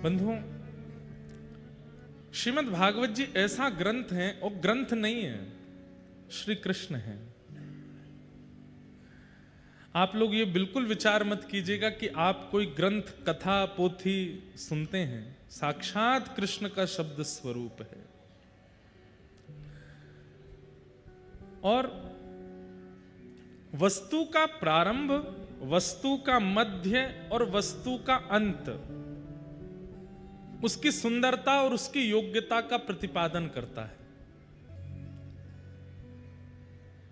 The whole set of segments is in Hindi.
बंधुओं, श्रीमद् भागवत जी ऐसा ग्रंथ है, और ग्रंथ नहीं है, श्री कृष्ण है। आप लोग ये बिल्कुल विचार मत कीजिएगा कि आप कोई ग्रंथ, कथा, पोथी सुनते हैं। साक्षात कृष्ण का शब्द स्वरूप है। और वस्तु का प्रारंभ, वस्तु का मध्य और वस्तु का अंत उसकी सुंदरता और उसकी योग्यता का प्रतिपादन करता है।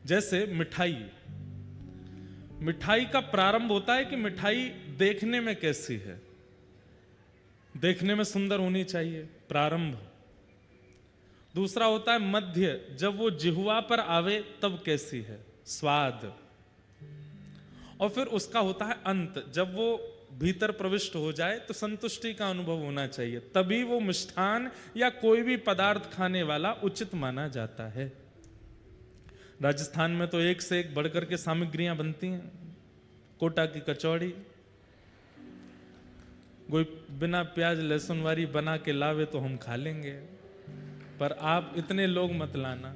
जैसे मिठाई, मिठाई का प्रारंभ होता है कि मिठाई देखने में कैसी है, देखने में सुंदर होनी चाहिए, प्रारंभ। दूसरा होता है मध्य, जब वो जिह्वा पर आवे तब कैसी है, स्वाद। और फिर उसका होता है अंत, जब वो भीतर प्रविष्ट हो जाए तो संतुष्टि का अनुभव होना चाहिए, तभी वो मिष्ठान या कोई भी पदार्थ खाने वाला उचित माना जाता है। राजस्थान में तो एक से एक बढ़कर के सामग्रियां बनती हैं। कोटा की कचौड़ी कोई बिना प्याज लहसुन वाली बना के लावे तो हम खा लेंगे, पर आप इतने लोग मत लाना,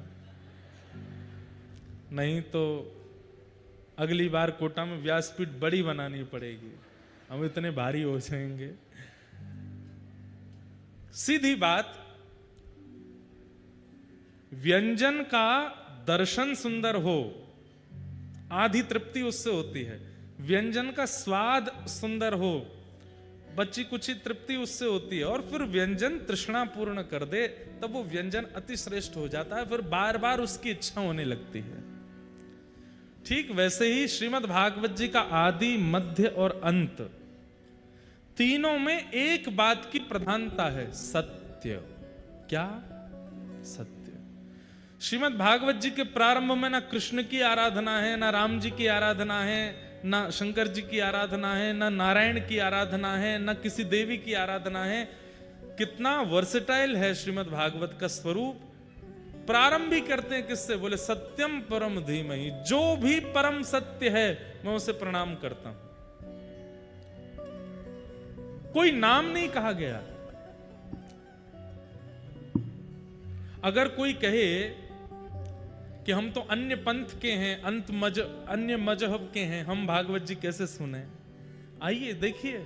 नहीं तो अगली बार कोटा में व्यासपीठ बड़ी बनानी पड़ेगी, हम इतने भारी हो जाएंगे। सीधी बात, व्यंजन का दर्शन सुंदर हो, आधी तृप्ति उससे होती है। व्यंजन का स्वाद सुंदर हो, बच्ची कुछ तृप्ति उससे होती है। और फिर व्यंजन तृष्णा पूर्ण कर दे, तब वो व्यंजन अति श्रेष्ठ हो जाता है, फिर बार बार उसकी इच्छा होने लगती है। ठीक वैसे ही श्रीमद् भागवत जी का आदि, मध्य और अंत, तीनों में एक बात की प्रधानता है, सत्य। क्या? सत्य। श्रीमद् भागवत जी के प्रारंभ में ना कृष्ण की आराधना है, ना राम जी की आराधना है, ना शंकर जी की आराधना है, ना नारायण की आराधना है, ना किसी देवी की आराधना है। कितना वर्सेटाइल है श्रीमद् भागवत का स्वरूप। प्रारंभ भी करते हैं किससे? बोले सत्यम परम धीमहि, जो भी परम सत्य है मैं उसे प्रणाम करता हूं। कोई नाम नहीं कहा गया। अगर कोई कहे कि हम तो अन्य पंथ के हैं, अन्य मजहब के हैं, हम भागवत जी कैसे सुने? आइए देखिए,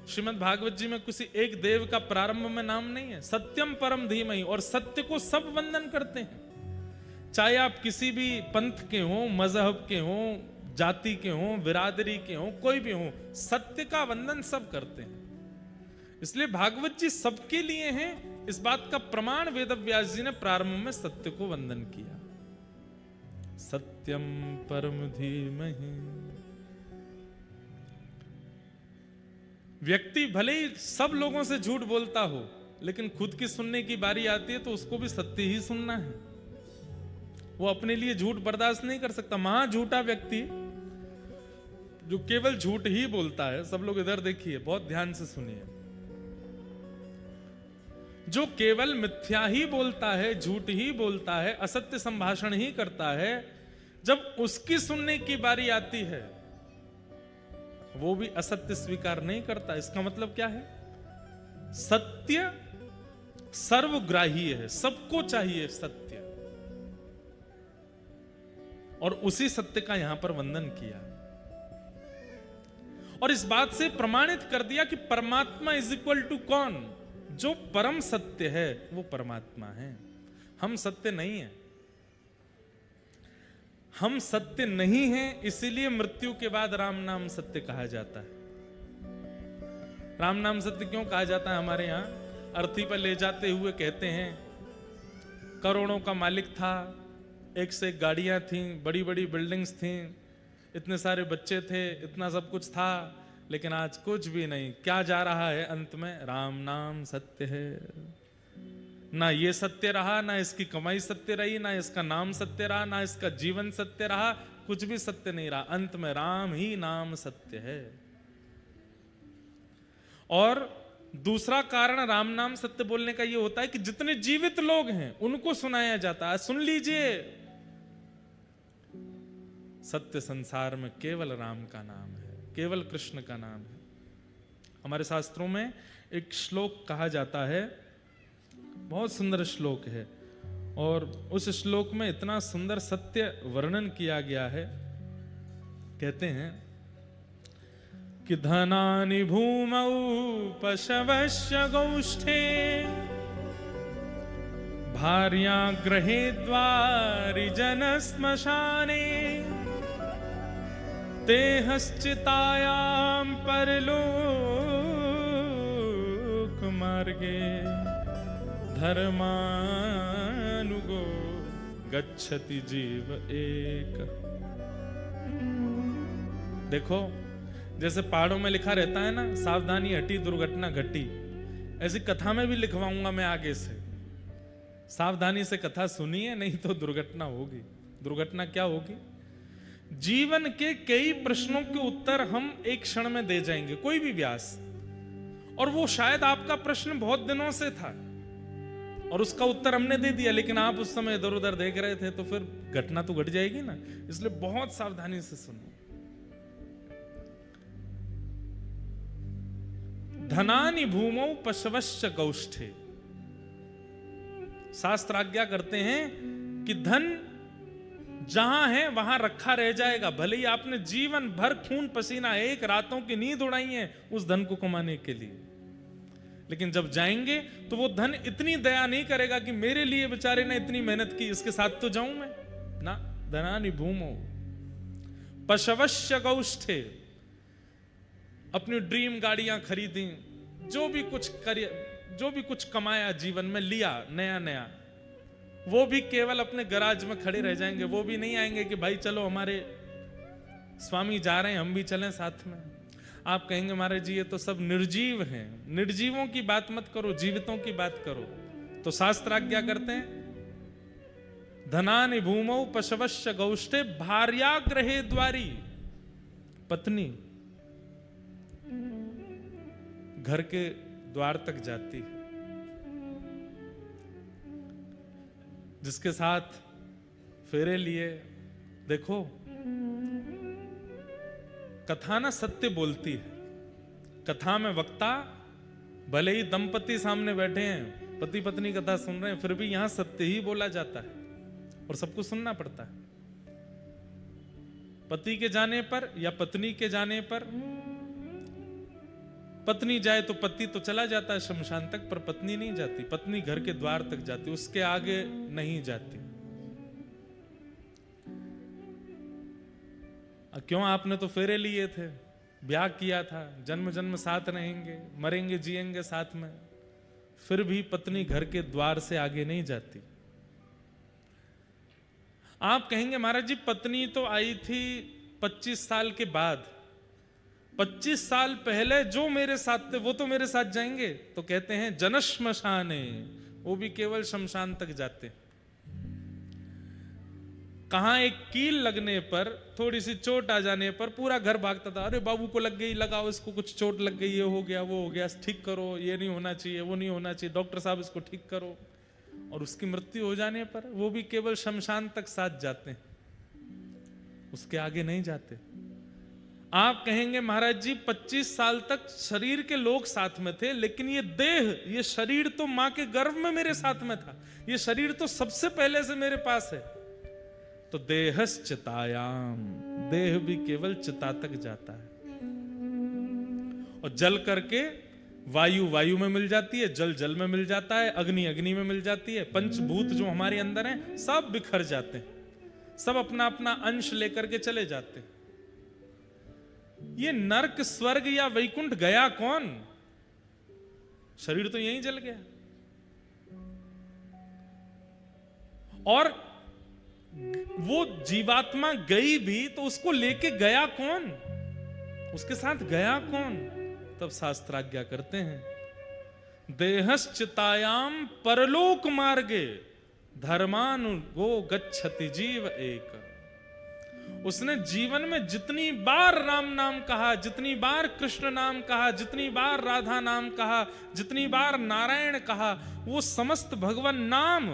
श्रीमद् भागवत जी में किसी एक देव का प्रारंभ में नाम नहीं है। सत्यम परम धीमहि, और सत्य को सब वंदन करते हैं। चाहे आप किसी भी पंथ के हो, मजहब के हो, जाति के हो, बिरादरी के हो, कोई भी हो, सत्य का वंदन सब करते हैं। इसलिए भागवत जी सबके लिए हैं। इस बात का प्रमाण वेदव्यास जी ने प्रारंभ में सत्य को वंदन किया। सत्यम परम धीमहि। व्यक्ति भले ही सब लोगों से झूठ बोलता हो, लेकिन खुद की सुनने की बारी आती है तो उसको भी सत्य ही सुनना है। वो अपने लिए झूठ बर्दाश्त नहीं कर सकता। महा झूठा व्यक्ति जो केवल झूठ ही बोलता है, सब लोग इधर देखिए, बहुत ध्यान से सुनिए, जो केवल मिथ्या ही बोलता है, झूठ ही बोलता है, असत्य संभाषण ही करता है, जब उसकी सुनने की बारी आती है वो भी असत्य स्वीकार नहीं करता। इसका मतलब क्या है? सत्य सर्वग्राही है, सबको चाहिए सत्य, और उसी सत्य का यहां पर वंदन किया। और इस बात से प्रमाणित कर दिया कि परमात्मा इज इक्वल टू कौन? जो परम सत्य है वो परमात्मा है। हम सत्य नहीं है। हम सत्य नहीं हैं, इसीलिए मृत्यु के बाद राम नाम सत्य कहा जाता है। राम नाम सत्य क्यों कहा जाता है? हमारे यहां अर्थी पर ले जाते हुए कहते हैं, करोड़ों का मालिक था, एक से एक गाड़ियां थीं, बड़ी बड़ी बिल्डिंग्स थीं, इतने सारे बच्चे थे, इतना सब कुछ था, लेकिन आज कुछ भी नहीं। क्या जा रहा है अंत में? राम नाम सत्य है। ना ये सत्य रहा, ना इसकी कमाई सत्य रही, ना इसका नाम सत्य रहा, ना इसका जीवन सत्य रहा, कुछ भी सत्य नहीं रहा। अंत में राम ही नाम सत्य है। और दूसरा कारण राम नाम सत्य बोलने का ये होता है कि जितने जीवित लोग हैं उनको सुनाया जाता है। सुन लीजिए, सत्य संसार में केवल राम का नाम है, केवल कृष्ण का नाम है। हमारे शास्त्रों में एक श्लोक कहा जाता है, बहुत सुंदर श्लोक है, और उस श्लोक में इतना सुंदर सत्य वर्णन किया गया है। कहते हैं कि धनानि भूमौ पशवस्य गौष्ठे भार्या गृहे द्वारि जन श्मशाने तेहश्चितायां परलोक मार्गे धर्मानुगो गच्छति जीव एक। देखो, जैसे पहाड़ों में लिखा रहता है ना, सावधानी हटी दुर्घटना घटी, ऐसी कथा में भी लिखवाऊंगा मैं आगे से। सावधानी से कथा सुनिए, नहीं तो दुर्घटना होगी। दुर्घटना क्या होगी? जीवन के कई प्रश्नों के उत्तर हम एक क्षण में दे जाएंगे, कोई भी व्यास, और वो शायद आपका प्रश्न बहुत दिनों से था और उसका उत्तर हमने दे दिया, लेकिन आप उस समय इधर उधर देख रहे थे, तो फिर घटना तो घट जाएगी ना। इसलिए बहुत सावधानी से सुनो। धनानि भूमौ पशवश्च गौष्ठे। शास्त्र आज्ञा करते हैं कि धन जहां है वहां रखा रह जाएगा, भले ही आपने जीवन भर खून पसीना एक रातों की नींद उड़ाई है उस धन को कमाने के लिए, लेकिन जब जाएंगे तो वो धन इतनी दया नहीं करेगा कि मेरे लिए बेचारे ने इतनी मेहनत की, इसके साथ तो जाऊं मैं ना। धनानि भूमौ पशवश्च गौष्ठे। अपनी ड्रीम गाड़ियां खरीदी, जो भी कुछ कमाया जीवन में लिया नया नया, वो भी केवल अपने गराज में खड़े रह जाएंगे। वो भी नहीं आएंगे कि भाई चलो हमारे स्वामी जा रहे हैं हम भी चलें साथ में। आप कहेंगे महाराज जी ये तो सब निर्जीव हैं। निर्जीवों की बात मत करो, जीवितों की बात करो। तो शास्त्र आज्ञा करते हैं धनानि भूमौ पशवश्च गौष्ठे भार्या गृहे द्वारी। पत्नी घर के द्वार तक जाती, जिसके साथ फेरे लिए। देखो, कथा ना सत्य बोलती है। कथा में वक्ता, भले ही दंपति सामने बैठे हैं, पति पत्नी कथा सुन रहे हैं, फिर भी यहां सत्य ही बोला जाता है और सबको सुनना पड़ता है। पति के जाने पर या पत्नी के जाने पर, पत्नी जाए तो पति तो चला जाता है शमशान तक, पर पत्नी नहीं जाती। पत्नी घर के द्वार तक जाती, उसके आगे नहीं जाती। क्यों? आपने तो फेरे लिए थे, ब्याह किया था, जन्म जन्म साथ रहेंगे, मरेंगे जिएंगे साथ में, फिर भी पत्नी घर के द्वार से आगे नहीं जाती। आप कहेंगे महाराज जी पत्नी तो आई थी 25 साल के बाद, 25 साल पहले जो मेरे साथ थे वो तो मेरे साथ जाएंगे। तो कहते हैं जनश्मशाने, वो भी केवल शमशान तक जाते। कहां एक कील लगने पर, थोड़ी सी चोट आ जाने पर पूरा घर भागता था, अरे बाबू को लग गई, लगाओ इसको, कुछ चोट लग गई, ये हो गया वो हो गया, ठीक करो, ये नहीं होना चाहिए वो नहीं होना चाहिए, डॉक्टर साहब इसको ठीक करो। और उसकी मृत्यु हो जाने पर वो भी केवल शमशान तक साथ जाते हैं, उसके आगे नहीं जाते। आप कहेंगे महाराज जी 25 साल तक शरीर के लोग साथ में थे, लेकिन ये देह, ये शरीर तो मां के गर्भ में मेरे साथ में था, ये शरीर तो सबसे पहले से मेरे पास है। तो देहश्चितायाम, देह भी केवल चिता तक जाता है, और जल करके वायु वायु में मिल जाती है, जल जल में मिल जाता है, अग्नि अग्नि में मिल जाती है, पंचभूत जो हमारे अंदर हैं सब बिखर जाते हैं, सब अपना अपना अंश लेकर के चले जाते हैं। ये नरक स्वर्ग या वैकुंठ गया कौन? शरीर तो यहीं जल गया। और वो जीवात्मा गई भी तो उसको लेके गया कौन? उसके साथ गया कौन? तब शास्त्र आज्ञा करते हैं देहश्चितायाम परलोक मार्गे धर्मानुगो गच्छति जीव एक। उसने जीवन में जितनी बार राम नाम कहा, जितनी बार कृष्ण नाम कहा, जितनी बार राधा नाम कहा, जितनी बार नारायण कहा, वो समस्त भगवान नाम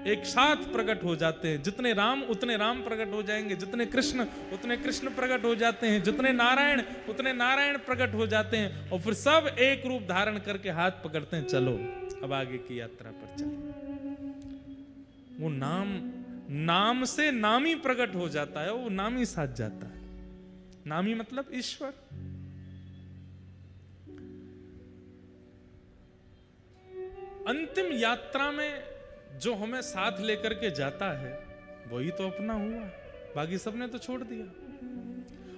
एक साथ प्रकट हो जाते हैं। जितने राम उतने राम प्रकट हो जाएंगे, जितने कृष्ण उतने कृष्ण प्रकट हो जाते हैं, जितने नारायण उतने नारायण प्रकट हो जाते हैं, और फिर सब एक रूप धारण करके हाथ पकड़ते हैं, चलो अब आगे की यात्रा पर चलो। वो नाम से नामी प्रकट हो जाता है, वो नामी साथ जाता है। नामी मतलब ईश्वर। अंतिम यात्रा में जो हमें साथ लेकर के जाता है वही तो अपना हुआ, बाकी सबने तो छोड़ दिया।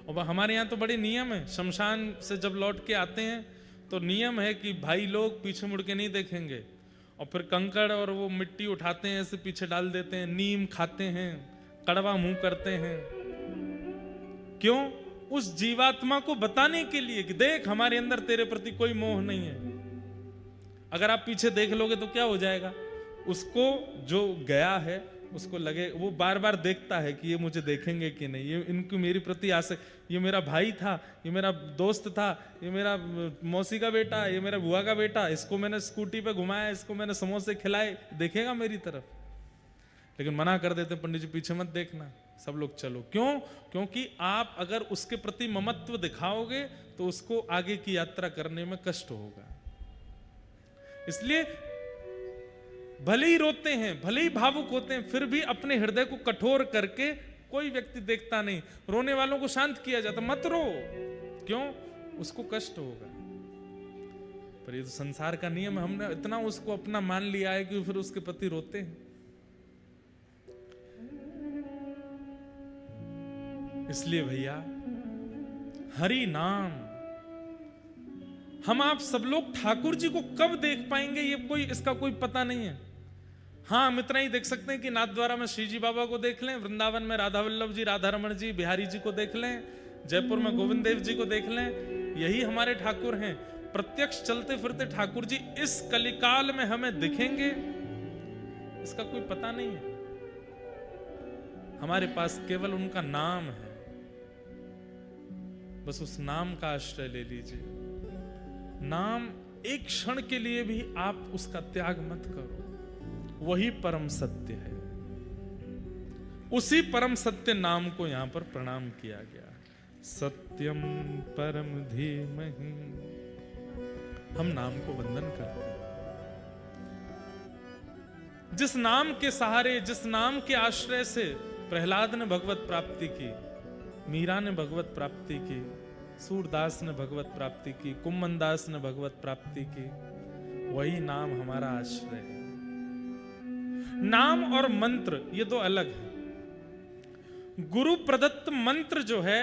और हमारे यहाँ तो बड़े नियम है, शमशान से जब लौट के आते हैं तो नियम है कि भाई लोग पीछे मुड़ के नहीं देखेंगे, और फिर कंकड़ और वो मिट्टी उठाते हैं, ऐसे पीछे डाल देते हैं, नीम खाते हैं, कड़वा मुंह करते हैं। क्यों? उस जीवात्मा को बताने के लिए कि देख हमारे अंदर तेरे प्रति कोई मोह नहीं है। अगर आप पीछे देख लोगे तो क्या हो जाएगा? उसको जो गया है उसको लगे, वो बार बार देखता है कि ये मुझे देखेंगे कि नहीं, ये इनको मेरी प्रति आसे, ये मेरा भाई था, ये मेरा दोस्त था, ये मेरा मौसी का बेटा, ये मेरा बुआ का बेटा, इसको मैंने स्कूटी पे घुमाया, इसको मैंने समोसे खिलाए, देखेगा मेरी तरफ? लेकिन मना कर देते पंडित जी, पीछे मत देखना, सब लोग चलो। क्यों? क्योंकि आप अगर उसके प्रति ममत्व दिखाओगे तो उसको आगे की यात्रा करने में कष्ट होगा। इसलिए भले ही रोते हैं, भले ही भावुक होते हैं, फिर भी अपने हृदय को कठोर करके कोई व्यक्ति देखता नहीं, रोने वालों को शांत किया जाता, मत रो। क्यों? उसको कष्ट होगा। पर ये तो संसार का नियम है, हमने इतना उसको अपना मान लिया है कि फिर उसके प्रति रोते हैं। इसलिए भैया हरि नाम, हम आप सब लोग ठाकुर जी को कब देख पाएंगे ये कोई इसका कोई पता नहीं है। हाँ, हम इतना ही देख सकते हैं कि नाथद्वारा में श्री जी बाबा को देख लें, वृंदावन में राधा वल्लभ जी, राधा रमण जी, बिहारी जी को देख लें, जयपुर में गोविंद देव जी को देख लें, यही हमारे ठाकुर हैं। प्रत्यक्ष चलते फिरते ठाकुर जी इस कलिकाल में हमें दिखेंगे इसका कोई पता नहीं है। हमारे पास केवल उनका नाम है, बस उस नाम का आश्रय ले लीजिए। नाम एक क्षण के लिए भी आप उसका त्याग मत करो, वही परम सत्य है। उसी परम सत्य नाम को यहां पर प्रणाम किया गया। सत्यम परम धीमहि, हम नाम को वंदन करते हैं। जिस नाम के सहारे, जिस नाम के आश्रय से प्रहलाद ने भगवत प्राप्ति की, मीरा ने भगवत प्राप्ति की, सूरदास ने भगवत प्राप्ति की, कुम्मन दास ने भगवत प्राप्ति की, वही नाम हमारा आश्रय है। नाम और मंत्र ये दो अलग है। गुरु प्रदत्त मंत्र जो है,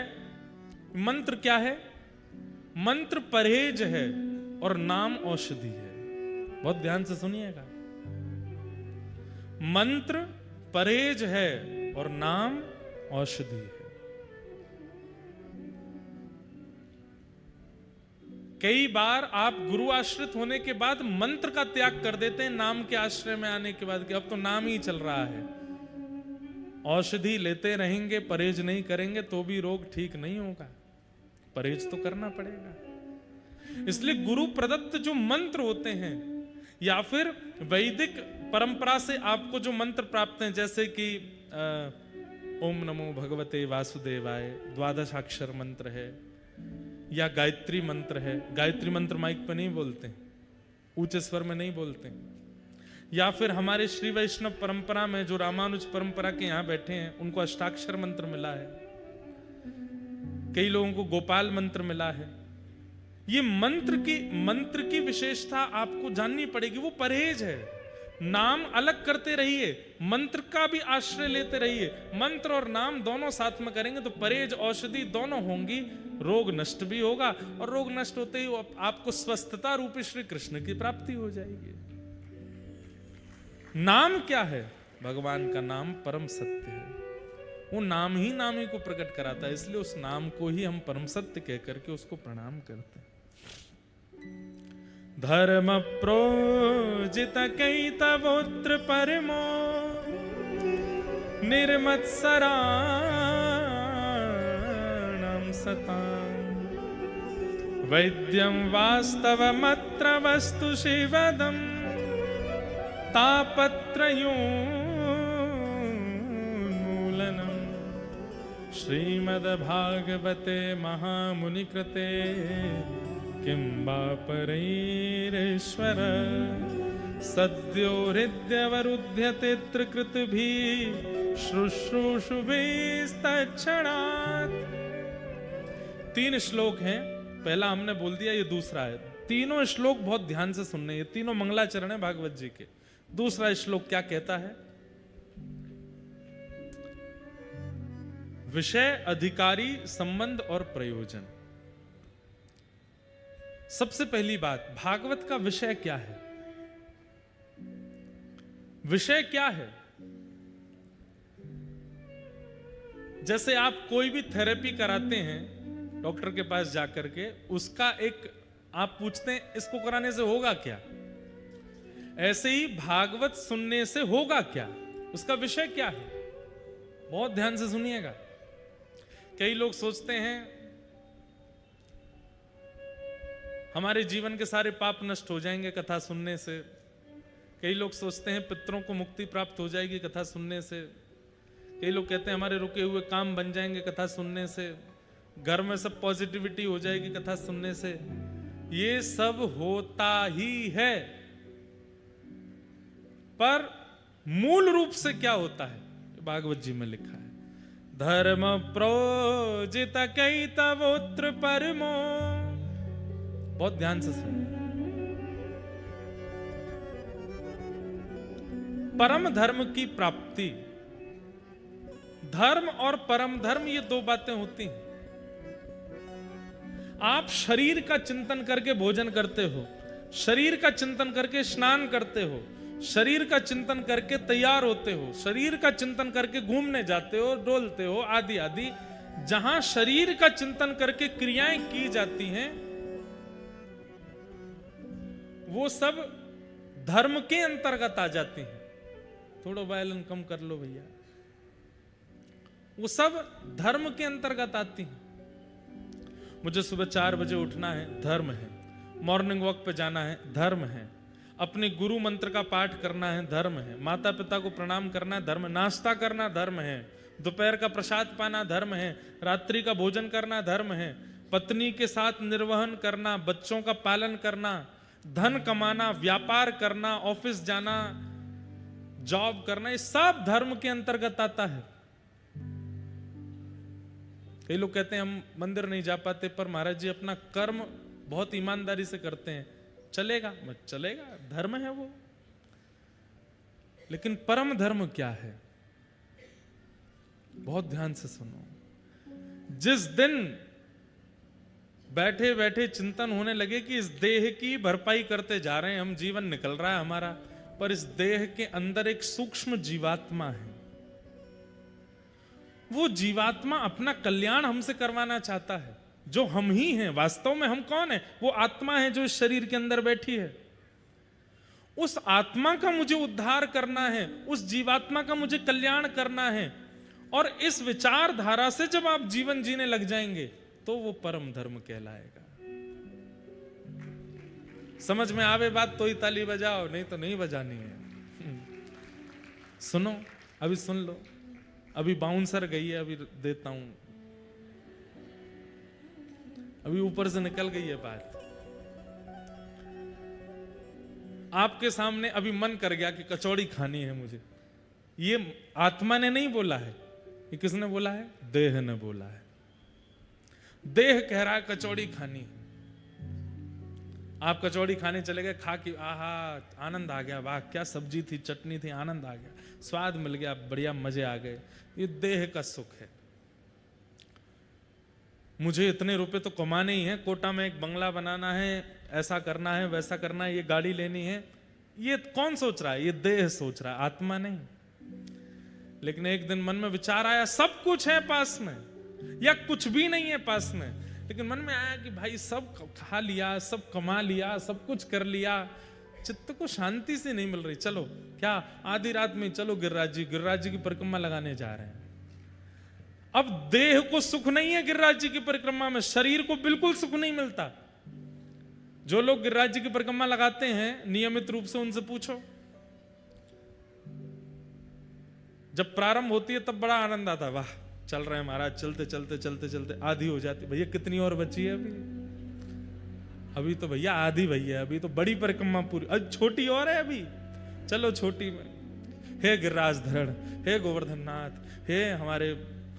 मंत्र क्या है? मंत्र परहेज है और नाम औषधि है। बहुत ध्यान से सुनिएगा। मंत्र परहेज है और नाम औषधि है। कई बार आप गुरु आश्रित होने के बाद मंत्र का त्याग कर देते हैं नाम के आश्रय में आने के बाद, कि अब तो नाम ही चल रहा है। औषधि लेते रहेंगे, परहेज नहीं करेंगे तो भी रोग ठीक नहीं होगा, परहेज तो करना पड़ेगा। इसलिए गुरु प्रदत्त जो मंत्र होते हैं, या फिर वैदिक परंपरा से आपको जो मंत्र प्राप्त हैं, जैसे कि ओम नमो भगवते वासुदेवाय 12 अक्षर मंत्र है, या गायत्री मंत्र है। गायत्री मंत्र माइक पर नहीं बोलते, ऊंचे स्वर में नहीं बोलते। या फिर हमारे श्री वैष्णव परंपरा में जो रामानुज परंपरा के यहां बैठे हैं, उनको अष्टाक्षर मंत्र मिला है, कई लोगों को गोपाल मंत्र मिला है। ये मंत्र की विशेषता आपको जाननी पड़ेगी। वो परहेज है। नाम अलग करते रहिए, मंत्र का भी आश्रय लेते रहिए। मंत्र और नाम दोनों साथ में करेंगे तो परहेज औषधि दोनों होंगी, रोग नष्ट भी होगा, और रोग नष्ट होते ही आपको स्वस्थता रूपी श्री कृष्ण की प्राप्ति हो जाएगी। नाम क्या है? भगवान का नाम परम सत्य है। वो नाम ही नामी को प्रकट कराता है, इसलिए उस नाम को ही हम परम सत्य कह करके उसको प्रणाम करते हैं। धर्म प्रोजित कैतवोत्र परमो निर्मत्सराणां सताम् वैद्यं वास्तवमत्र वस्तु शिवदम् तापत्रयोन्मूलनम् श्रीमद्भागवते महामुनिकृते किं वा परैरीश्वर सद्यो हृद्यवरुध्यते त्रिकृतिभिः शुश्रूषुभिस्तत्क्षणात्। 3 श्लोक हैं, पहला हमने बोल दिया, ये दूसरा है। तीनों श्लोक बहुत ध्यान से सुनने, ये तीनों मंगलाचरण है भागवत जी के। दूसरा श्लोक क्या कहता है? विषय, अधिकारी, संबंध और प्रयोजन। सबसे पहली बात, भागवत का विषय क्या है? विषय क्या है? जैसे आप कोई भी थेरेपी कराते हैं डॉक्टर के पास जाकर के, उसका एक आप पूछते हैं इसको कराने से होगा क्या, ऐसे ही भागवत सुनने से होगा क्या, उसका विषय क्या है? बहुत ध्यान से सुनिएगा। कई लोग सोचते हैं हमारे जीवन के सारे पाप नष्ट हो जाएंगे कथा सुनने से। कई लोग सोचते हैं पितरों को मुक्ति प्राप्त हो जाएगी कथा सुनने से। कई लोग कहते हैं हमारे रुके हुए काम बन जाएंगे कथा सुनने से। घर में सब पॉजिटिविटी हो जाएगी कथा सुनने से। ये सब होता ही है, पर मूल रूप से क्या होता है भागवत जी में लिखा है। धर्म प्रोजित कैतवोत्र परमो। बहुत ध्यान से सुनो। परम धर्म की प्राप्ति, धर्म और परम धर्म ये 2 बातें होती हैं। आप शरीर का चिंतन करके भोजन करते हो, शरीर का चिंतन करके स्नान करते हो, शरीर का चिंतन करके तैयार होते हो, शरीर का चिंतन करके घूमने जाते हो, डोलते हो, आदि आदि। जहां शरीर का चिंतन करके क्रियाएं की जाती हैं वो सब धर्म के अंतर्गत आ जाती हैं। थोड़ा वायलन कम कर लो भैया। वो सब धर्म के अंतर्गत आती हैं। मुझे सुबह 4 बजे उठना है, धर्म है। मॉर्निंग वॉक पे जाना है, धर्म है। अपने गुरु मंत्र का पाठ करना है, धर्म है। माता पिता को प्रणाम करना है, धर्म। नाश्ता करना धर्म है। दोपहर का प्रसाद पाना धर्म है। रात्रि का भोजन करना धर्म है। पत्नी के साथ निर्वहन करना, बच्चों का पालन करना, धन कमाना, व्यापार करना, ऑफिस जाना, जॉब करना, ये सब धर्म के अंतर्गत आता है। कई लोग कहते हैं हम मंदिर नहीं जा पाते, पर महाराज जी अपना कर्म बहुत ईमानदारी से करते हैं, चलेगा मत चलेगा, धर्म है वो। लेकिन परम धर्म क्या है? बहुत ध्यान से सुनो। जिस दिन बैठे बैठे चिंतन होने लगे कि इस देह की भरपाई करते जा रहे हैं हम, जीवन निकल रहा है हमारा, पर इस देह के अंदर एक सूक्ष्म जीवात्मा है। वो जीवात्मा अपना कल्याण हमसे करवाना चाहता है, जो हम ही हैं। वास्तव में हम कौन है? वो आत्मा है जो इस शरीर के अंदर बैठी है। उस आत्मा का मुझे उद्धार करना है, उस जीवात्मा का मुझे कल्याण करना है। और इस विचारधारा से जब आप जीवन जीने लग जाएंगे तो वो परम धर्म कहलाएगा। समझ में आवे बात तो ही ताली बजाओ, नहीं तो नहीं बजानी है। सुनो, अभी सुन लो। अभी बाउंसर गई है, अभी देता हूं। अभी ऊपर से निकल गई है बात। आपके सामने अभी मन कर गया कि कचौड़ी खानी है मुझे। ये आत्मा ने नहीं बोला है, ये किसने बोला है? देह ने बोला है। देह कह रहा है कचौड़ी खानी है। आप कचौड़ी खाने चले गए, खा के आहा आनंद आ गया, वाह क्या सब्जी थी, चटनी थी, आनंद आ गया, स्वाद मिल गया, बढ़िया मजे आ गए। ये देह का सुख है। मुझे इतने रुपए तो कमाने ही है, कोटा में एक बंगला बनाना है, ऐसा करना है, वैसा करना है, ये गाड़ी लेनी है। ये कौन सोच रहा है? ये देह सोच रहा है, आत्मा नहीं। लेकिन एक दिन मन में विचार आया, सब कुछ है पास में या कुछ भी नहीं है पास में। लेकिन मन में आया कि भाई सब खा लिया, सब कमा लिया, सब कुछ कर लिया, चित्त को शांति से नहीं मिल रही। चलो क्या आधी रात में चलो गिरिराज जी की परिक्रमा लगाने जा रहे हैं। अब देह को सुख नहीं है गिरिराज जी की परिक्रमा में, शरीर को बिल्कुल सुख नहीं मिलता। जो लोग गिरिराज जी की परिक्रमा लगाते हैं नियमित रूप से, उनसे पूछो जब प्रारंभ होती है तब बड़ा आनंद आता है, वाह चल रहे हैं महाराज, चलते चलते चलते चलते आधी हो जाती, भैया कितनी और बची है अभी तो भैया आधी भैया, अभी तो बड़ी परिक्रमा पूरी, अब छोटी और है अभी, चलो छोटी में। हे गिरिराज धरण, हे गोवर्धन नाथ, हे हमारे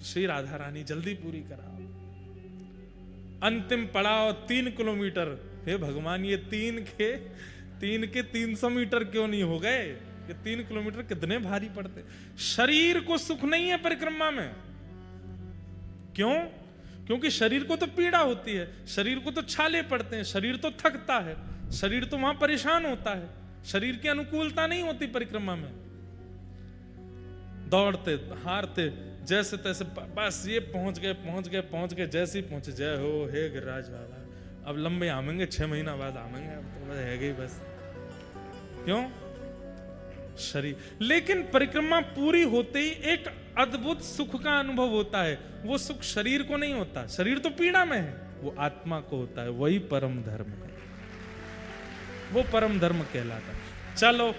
श्री राधा रानी, जल्दी पूरी कराओ। अंतिम पड़ाव 3 किलोमीटर, हे भगवान ये 3 के 300 मीटर क्यों नहीं हो गए? ये 3 किलोमीटर कितने भारी पड़ते। शरीर को सुख नहीं है परिक्रमा में, क्यों? क्योंकि शरीर को तो पीड़ा होती है, शरीर को तो छाले पड़ते हैं, शरीर तो थकता है, शरीर तो वहां परेशान होता है, शरीर की अनुकूलता नहीं होती परिक्रमा में। दौड़ते हारते जैसे तैसे, बस ये पहुंच गए, जैसे ही पहुंचे, जय हो हे गिरिराज बाबा, अब लंबे आमेंगे, 6 महीना बाद आमेंगे, अब तो है गई बस। क्यों? शरीर। लेकिन परिक्रमा पूरी होते ही एक अद्भुत सुख का अनुभव होता है, वो सुख शरीर को नहीं होता, शरीर तो पीड़ा में है, वो आत्मा को होता है, वही परम धर्म है, वो परम धर्म कहलाता है। चलो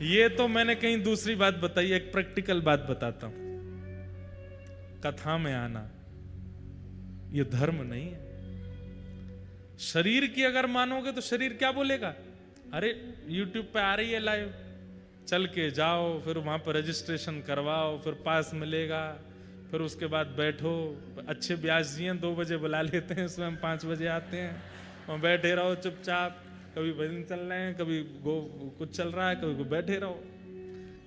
ये तो मैंने कहीं दूसरी बात बताई, एक प्रैक्टिकल बात बताता हूं। कथा में आना ये धर्म नहीं है। शरीर की अगर मानोगे तो शरीर क्या बोलेगा? अरे YouTube पे आ रही है लाइव, चल के जाओ, फिर वहां पर रजिस्ट्रेशन करवाओ, फिर पास मिलेगा, फिर उसके बाद बैठो, अच्छे ब्याज जी हैं 2 बजे बुला लेते हैं, स्वयं 5 बजे आते हैं, वहां बैठे रहो चुपचाप, कभी भजन चल रहे हैं, कभी कुछ चल रहा है, कभी बैठे रहो,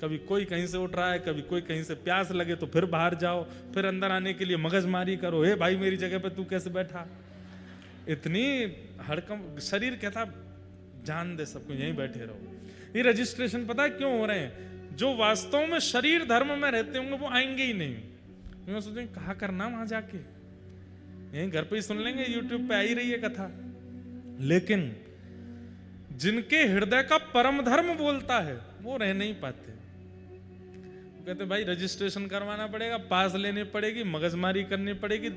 कभी कोई कहीं से उठ रहा है, कभी कोई कहीं से प्यास लगे तो फिर बाहर जाओ, फिर अंदर आने के लिए मगजमारी करो, हे भाई मेरी जगह पे तू कैसे बैठा। इतनी हड़कम, शरीर कहता जान दे सबको, यहीं बैठे रहो। ये रजिस्ट्रेशन पता है क्यों हो रहे हैं? जो वास्तव में शरीर धर्म में रहते होंगे वो आएंगे ही नहीं। मैं सोचेंगे कहा करना वहां जाके, यहीं घर पे ही सुन लेंगे, यूट्यूब पे आ ही रही है कथा। लेकिन जिनके हृदय का परम धर्म बोलता है वो रह नहीं पाते। कहते भाई रजिस्ट्रेशन करवाना पड़ेगा, पास लेनी पड़ेगी, मगजमारी करनी पड़ेगी,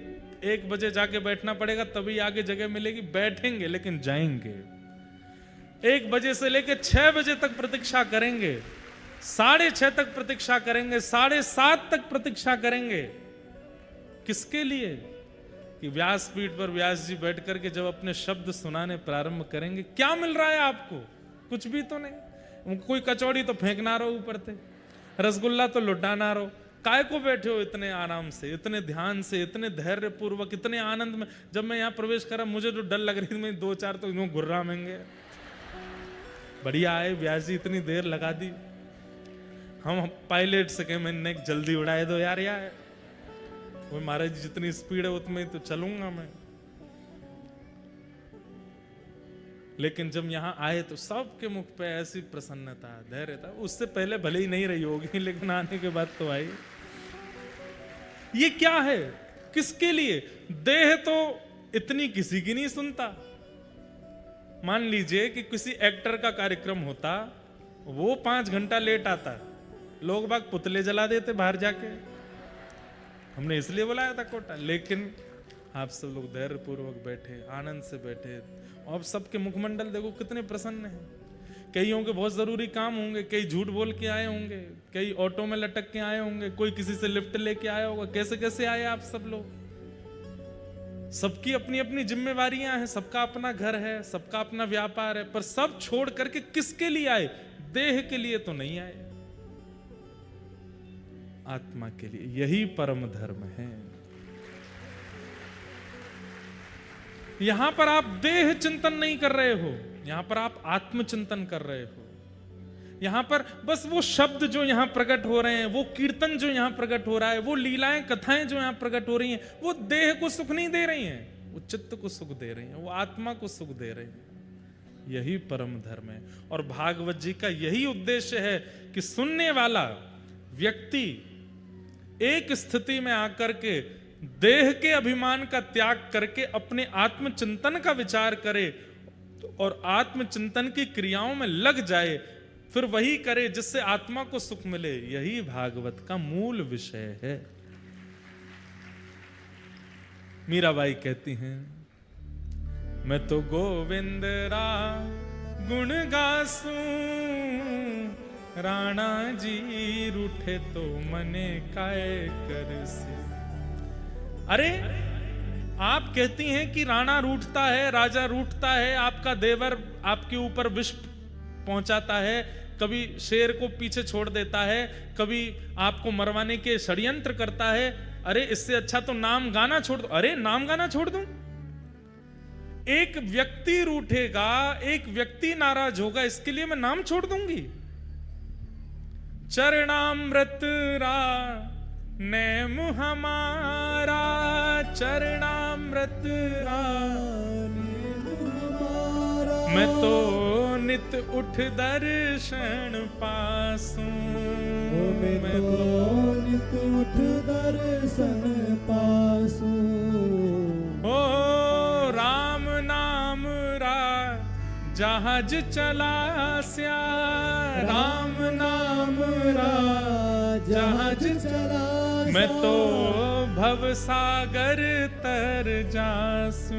1 बजे जाके बैठना पड़ेगा तभी आगे जगह मिलेगी। बैठेंगे लेकिन जाएंगे। 1 बजे से लेकर 6 बजे तक प्रतीक्षा करेंगे, 6:30 तक प्रतीक्षा करेंगे, 7:30 तक प्रतीक्षा करेंगे। किसके लिए? कि व्यासपीठ पर व्यास जी बैठ करके जब अपने शब्द सुनाने प्रारंभ करेंगे, क्या मिल रहा है आपको? कुछ भी तो नहीं। कोई कचौड़ी तो फेंकना रहो ऊपर से, रसगुल्ला तो लुटाना रहो। काय को बैठे हो इतने आराम से, इतने ध्यान से, इतने धैर्य पूर्वक, इतने आनंद में? जब मैं यहाँ प्रवेश करा मुझे जो डर लग रही थी, मैं 2-4 तो यूं गुर्रामेंगे। बढ़िया आए व्यास जी, इतनी देर लगा दी। हम पायलट से कहे मैंने जल्दी उड़ाए दो यार, वो महाराज जितनी स्पीड है उतनी तो चलूंगा मैं। लेकिन जब यहां आए तो सबके मुख पे ऐसी प्रसन्नता, धैर्य था। उससे पहले भले ही नहीं रही होगी, लेकिन आने के बाद तो आई। ये क्या है? किसके लिए? देह तो इतनी किसी की नहीं सुनता। मान लीजिए कि किसी एक्टर का कार्यक्रम होता, वो 5 घंटा लेट आता, लोग बाग पुतले जला देते बाहर जाके। हमने इसलिए बुलाया था कोटा, लेकिन आप सब लोग धैर्य पूर्वक बैठे, आनंद से बैठे, और सबके मुखमंडल देखो कितने प्रसन्न हैं। कईयों के बहुत जरूरी काम होंगे, कई झूठ बोल के आए होंगे, कई ऑटो में लटक के आए होंगे, कोई किसी से लिफ्ट लेके आया होगा। कैसे कैसे आए आप सब लोग? सबकी अपनी अपनी जिम्मेवारियां हैं, सबका अपना घर है, सबका अपना व्यापार है, पर सब छोड़ करके किसके लिए आए? देह के लिए तो नहीं आए, आत्मा के लिए। यही परम धर्म है। यहां पर आप देह चिंतन नहीं कर रहे हो, यहां पर आप आत्मचिंतन कर रहे हो। यहां पर बस वो शब्द जो यहां प्रकट हो रहे हैं, वो कीर्तन जो यहां प्रकट हो रहा है, वो लीलाएं कथाएं जो यहां प्रकट हो रही हैं, वो देह को सुख नहीं दे रही हैं, वो चित्त को सुख दे रही हैं, वो आत्मा को सुख दे रही हैं। यही परम धर्म है। और भागवत जी का यही उद्देश्य है कि सुनने वाला व्यक्ति एक स्थिति में आकर के देह के अभिमान का त्याग करके अपने आत्मचिंतन का विचार करे और आत्मचिंतन की क्रियाओं में लग जाए, फिर वही करे जिससे आत्मा को सुख मिले। यही भागवत का मूल विषय है। मीराबाई कहती हैं, मैं तो गोविंद रा गुण गासूं, राणा जी रूठे तो मने काय करसी। अरे आप कहती हैं कि राणा रूठता है, राजा रूठता है, आपका देवर आपके ऊपर विष पहुंचाता है, कभी शेर को पीछे छोड़ देता है, कभी आपको मरवाने के षड्यंत्र करता है। अरे इससे अच्छा तो नाम गाना छोड़ दो। अरे नाम गाना छोड़ दूं? एक व्यक्ति रूठेगा, एक व्यक्ति नाराज होगा, इसके लिए मैं नाम छोड़ दूंगी? चरणामृत रा नैम हमारा, चरणामृत रा मैं तो नित उठ दर्शन पासूं, मैं तो नित उठ दर्शन पासूं। ओ राम नाम रा जहाज चला स्या, राम नाम रा जहाज चला मैं तो भव सागर तर जासूं,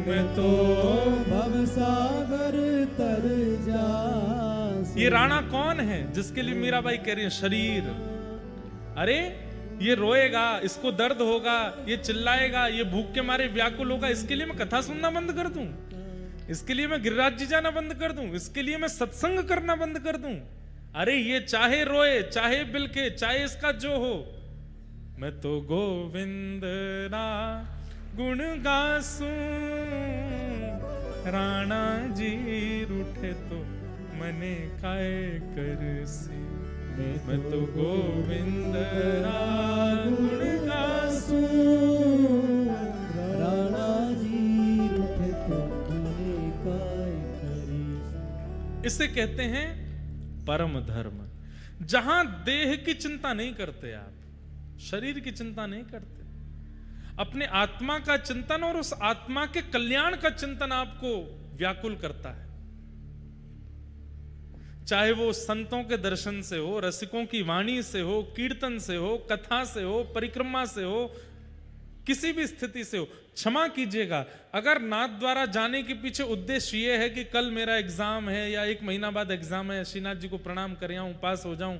मैं तो भव सागर तर जासूं। ये राणा कौन है जिसके लिए मीराबाई कह रही है शरीर? अरे ये रोएगा, इसको दर्द होगा, ये चिल्लाएगा, ये भूख के मारे व्याकुल होगा, इसके लिए मैं कथा सुनना बंद कर दूं? इसके लिए मैं गिरिराज जी जाना बंद कर दूं? इसके लिए मैं सत्संग करना बंद कर दूं? अरे ये चाहे रोए, चाहे बिलके, चाहे इसका जो हो, मैं तो गोविंद रा गुण गासूं, राणा जी रूठे तो मने काय करसी, मैं तो गोविंद रा गुण गासूं, राणा जी रूठे तो मने काय करसी। इसे कहते हैं परम धर्म, जहां देह की चिंता नहीं करते आप, शरीर की चिंता नहीं करते, अपने आत्मा का चिंतन और उस आत्मा के कल्याण का चिंतन आपको व्याकुल करता है। चाहे वो संतों के दर्शन से हो, रसिकों की वाणी से हो, कीर्तन से हो, कथा से हो, परिक्रमा से हो, किसी भी स्थिति से हो। क्षमा कीजिएगा, अगर नाथ द्वारा जाने के पीछे उद्देश्य ये है कि कल मेरा एग्जाम है या 1 महीना बाद एग्जाम है, श्रीनाथ जी को प्रणाम कर आऊं, पास हो जाऊं,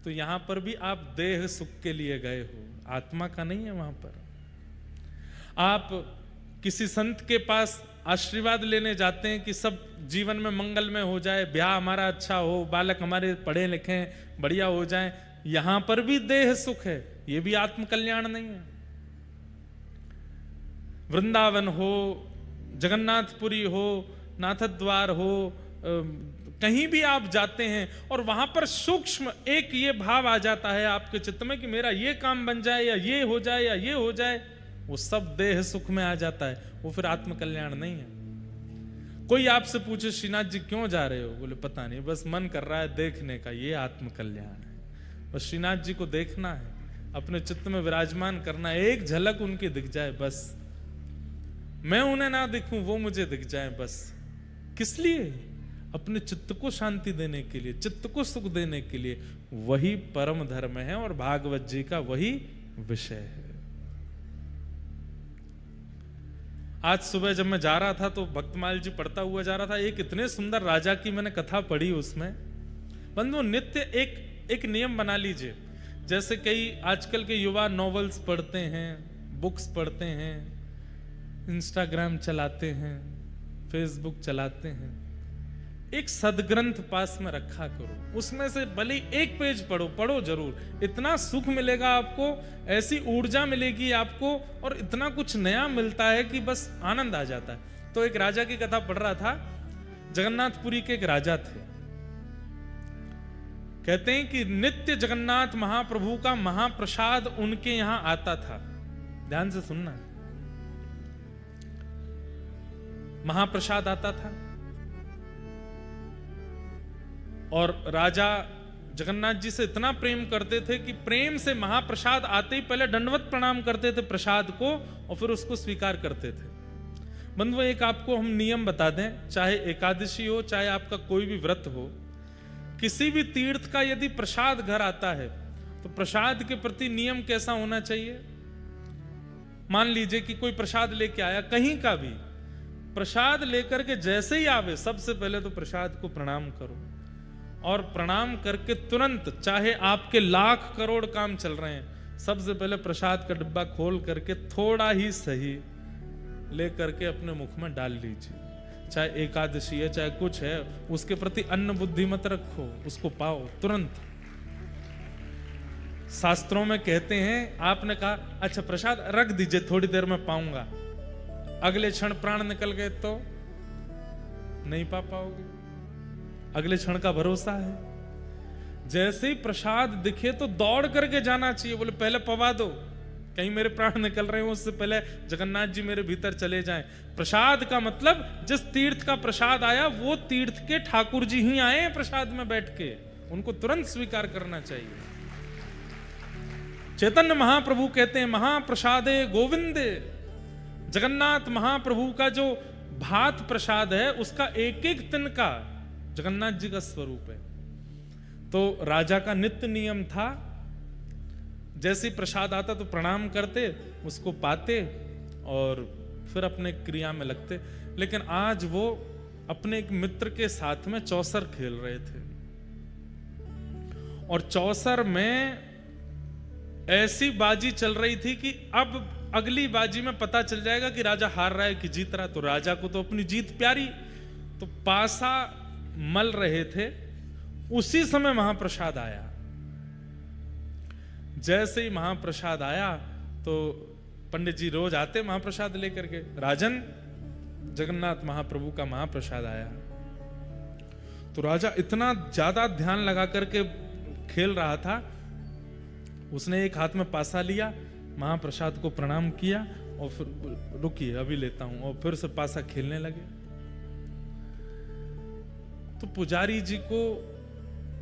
तो यहां पर भी आप देह सुख के लिए गए हो, आत्मा का नहीं है। वहां पर आप किसी संत के पास आशीर्वाद लेने जाते हैं कि सब जीवन में मंगलमय हो जाए, ब्याह हमारा अच्छा हो, बालक हमारे पढ़े लिखे बढ़िया हो जाए, यहां पर भी देह सुख है, यह भी आत्म कल्याण नहीं है। वृंदावन हो, जगन्नाथपुरी हो, नाथद्वार हो, कहीं भी आप जाते हैं और वहां पर सूक्ष्म एक ये भाव आ जाता है आपके चित्त में कि मेरा ये काम बन जाए या ये हो जाए या ये हो जाए, वो सब देह सुख में आ जाता है, वो फिर आत्म कल्याण नहीं है। कोई आपसे पूछे श्रीनाथ जी क्यों जा रहे हो, बोले पता नहीं, बस मन कर रहा है देखने का, ये आत्म कल्याण है। बस श्रीनाथ जी को देखना है, अपने चित्त में विराजमान करना है, एक झलक उनकी दिख जाए बस, मैं उन्हें ना दिखूं वो मुझे दिख जाए बस। किस लिए? अपने चित्त को शांति देने के लिए, चित्त को सुख देने के लिए। वही परम धर्म है और भागवत जी का वही विषय है। आज सुबह जब मैं जा रहा था तो भक्तमाल जी पढ़ता हुआ जा रहा था, एक इतने सुंदर राजा की मैंने कथा पढ़ी उसमें। बंधु नित्य एक नियम बना लीजिए, जैसे कई आजकल के युवा नॉवेल्स पढ़ते हैं, बुक्स पढ़ते हैं, इंस्टाग्राम चलाते हैं, फेसबुक चलाते हैं, एक सदग्रंथ पास में रखा करो, उसमें से भले एक पेज पढ़ो जरूर, इतना सुख मिलेगा आपको, ऐसी ऊर्जा मिलेगी आपको, और इतना कुछ नया मिलता है कि बस आनंद आ जाता है। तो एक राजा की कथा पढ़ रहा था, जगन्नाथपुरी के एक राजा थे। कहते हैं कि नित्य जगन्नाथ महाप्रभु का महाप्रसाद उनके यहां आता था। ध्यान से सुनना, महाप्रसाद आता था और राजा जगन्नाथ जी से इतना प्रेम करते थे कि प्रेम से महाप्रसाद आते ही पहले दंडवत प्रणाम करते थे प्रसाद को और फिर उसको स्वीकार करते थे। बंधुओं, एक आपको हम नियम बता दें, चाहे एकादशी हो, चाहे आपका कोई भी व्रत हो, किसी भी तीर्थ का यदि प्रसाद घर आता है तो प्रसाद के प्रति नियम कैसा होना चाहिए। मान लीजिए कि कोई प्रसाद लेके आया, कहीं का भी प्रसाद लेकर के जैसे ही आवे, सबसे पहले तो प्रसाद को प्रणाम करो और प्रणाम करके तुरंत, चाहे आपके लाख करोड़ काम चल रहे हैं, सबसे पहले प्रसाद का डिब्बा खोल करके थोड़ा ही सही ले करके अपने मुख में डाल लीजिए। चाहे एकादशी है, चाहे कुछ है, उसके प्रति अन्न बुद्धि मत रखो, उसको पाओ तुरंत। शास्त्रों में कहते हैं, आपने कहा अच्छा प्रसाद रख दीजिए, थोड़ी देर में पाऊंगा, अगले क्षण प्राण निकल गए तो नहीं पा पाओगे, अगले क्षण का भरोसा है। जैसे ही प्रसाद दिखे तो दौड़ करके जाना चाहिए, बोले पहले पवा दो, कहीं मेरे प्राण निकल रहे हो, उससे पहले जगन्नाथ जी मेरे भीतर चले जाएं। प्रसाद का मतलब जिस तीर्थ का प्रसाद आया वो तीर्थ के ठाकुर जी ही आए हैं प्रसाद में बैठ के, उनको तुरंत स्वीकार करना चाहिए। चैतन्य महाप्रभु कहते हैं महाप्रसादे गोविंदे, जगन्नाथ महाप्रभु का जो भात प्रसाद है उसका एक एक तिनका जगन्नाथ जी का स्वरूप है। तो राजा का नित्य नियम था, जैसे प्रसाद आता तो प्रणाम करते, उसको पाते और फिर अपने क्रिया में लगते। लेकिन आज वो अपने एक मित्र के साथ में चौसर खेल रहे थे और चौसर में ऐसी बाजी चल रही थी कि अब अगली बाजी में पता चल जाएगा कि राजा हार रहा है कि जीत रहा है। तो राजा को तो अपनी जीत प्यारी, तो पासा मल रहे थे, उसी समय महाप्रसाद आया। जैसे ही महाप्रसाद आया तो पंडित जी रोज आते महाप्रसाद लेकर के, राजन जगन्नाथ महाप्रभु का महाप्रसाद आया। तो राजा इतना ज्यादा ध्यान लगा करके खेल रहा था, उसने एक हाथ में पासा लिया, महाप्रसाद को प्रणाम किया और फिर रुकिए अभी लेता हूं, और फिर से पासा खेलने लगे। तो पुजारी जी को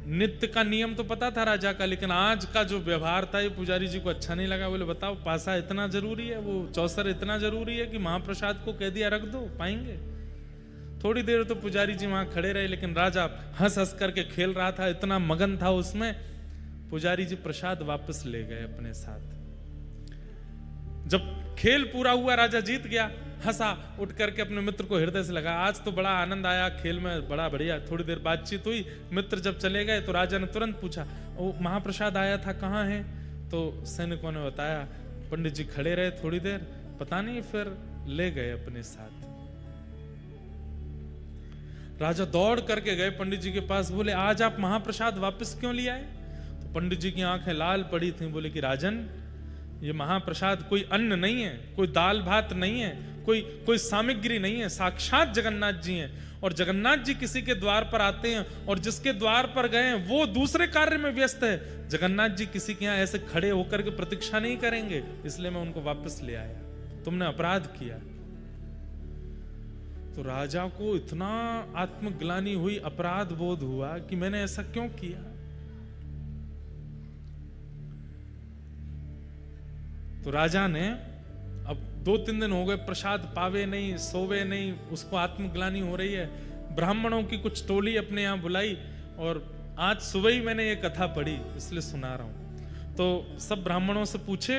नित्य का नियम तो पता था राजा का, लेकिन आज का जो व्यवहार था ये पुजारी जी को अच्छा नहीं लगा। बोले बताओ पासा इतना जरूरी है, वो चौसर इतना जरूरी है कि महाप्रसाद को कह दिया रख दो, पाएंगे। थोड़ी देर तो पुजारी जी वहां खड़े रहे, लेकिन राजा हंस हंस करके खेल रहा था, इतना मगन था उसमें। पुजारी जी प्रसाद वापस ले गए अपने साथ। जब खेल पूरा हुआ, राजा जीत गया, हंसा, उठ करके अपने मित्र को हृदय से लगा, आज तो बड़ा आनंद आया खेल में, बड़ा बढ़िया। थोड़ी देर बातचीत हुई, मित्र जब चले गए तो राजा ने तुरंत पूछा वो महाप्रसाद आया था कहाँ है? तो सैनिकों ने बताया पंडित जी खड़े रहे थोड़ी देर, पता नहीं, फिर ले गए अपने साथ। राजा दौड़ करके गए पंडित जी के पास, बोले आज आप महाप्रसाद वापस क्यों ले आए? तो पंडित जी की आंखें लाल पड़ी थी, बोले कि राजन ये महाप्रसाद कोई अन्न नहीं है, कोई दाल भात नहीं है, कोई सामग्री नहीं है, साक्षात जगन्नाथ जी हैं। और जगन्नाथ जी किसी के द्वार पर आते हैं और जिसके द्वार पर गए हैं वो दूसरे कार्य में व्यस्त है। जगन्नाथ जी किसी के यहाँ ऐसे खड़े होकर के प्रतीक्षा नहीं करेंगे, इसलिए मैं उनको वापस ले आया, तुमने अपराध किया। तो राजा को इतना आत्मग्लानि हुई, अपराध बोध हुआ कि मैंने ऐसा क्यों किया। तो राजा ने, अब 2-3 दिन हो गए प्रसाद पावे नहीं, सोवे नहीं, उसको आत्मग्लानि हो रही है। ब्राह्मणों की कुछ टोली अपने यहां बुलाई और आज सुबह ही मैंने ये कथा पढ़ी, इसलिए सुना रहा हूं। तो सब ब्राह्मणों से पूछे,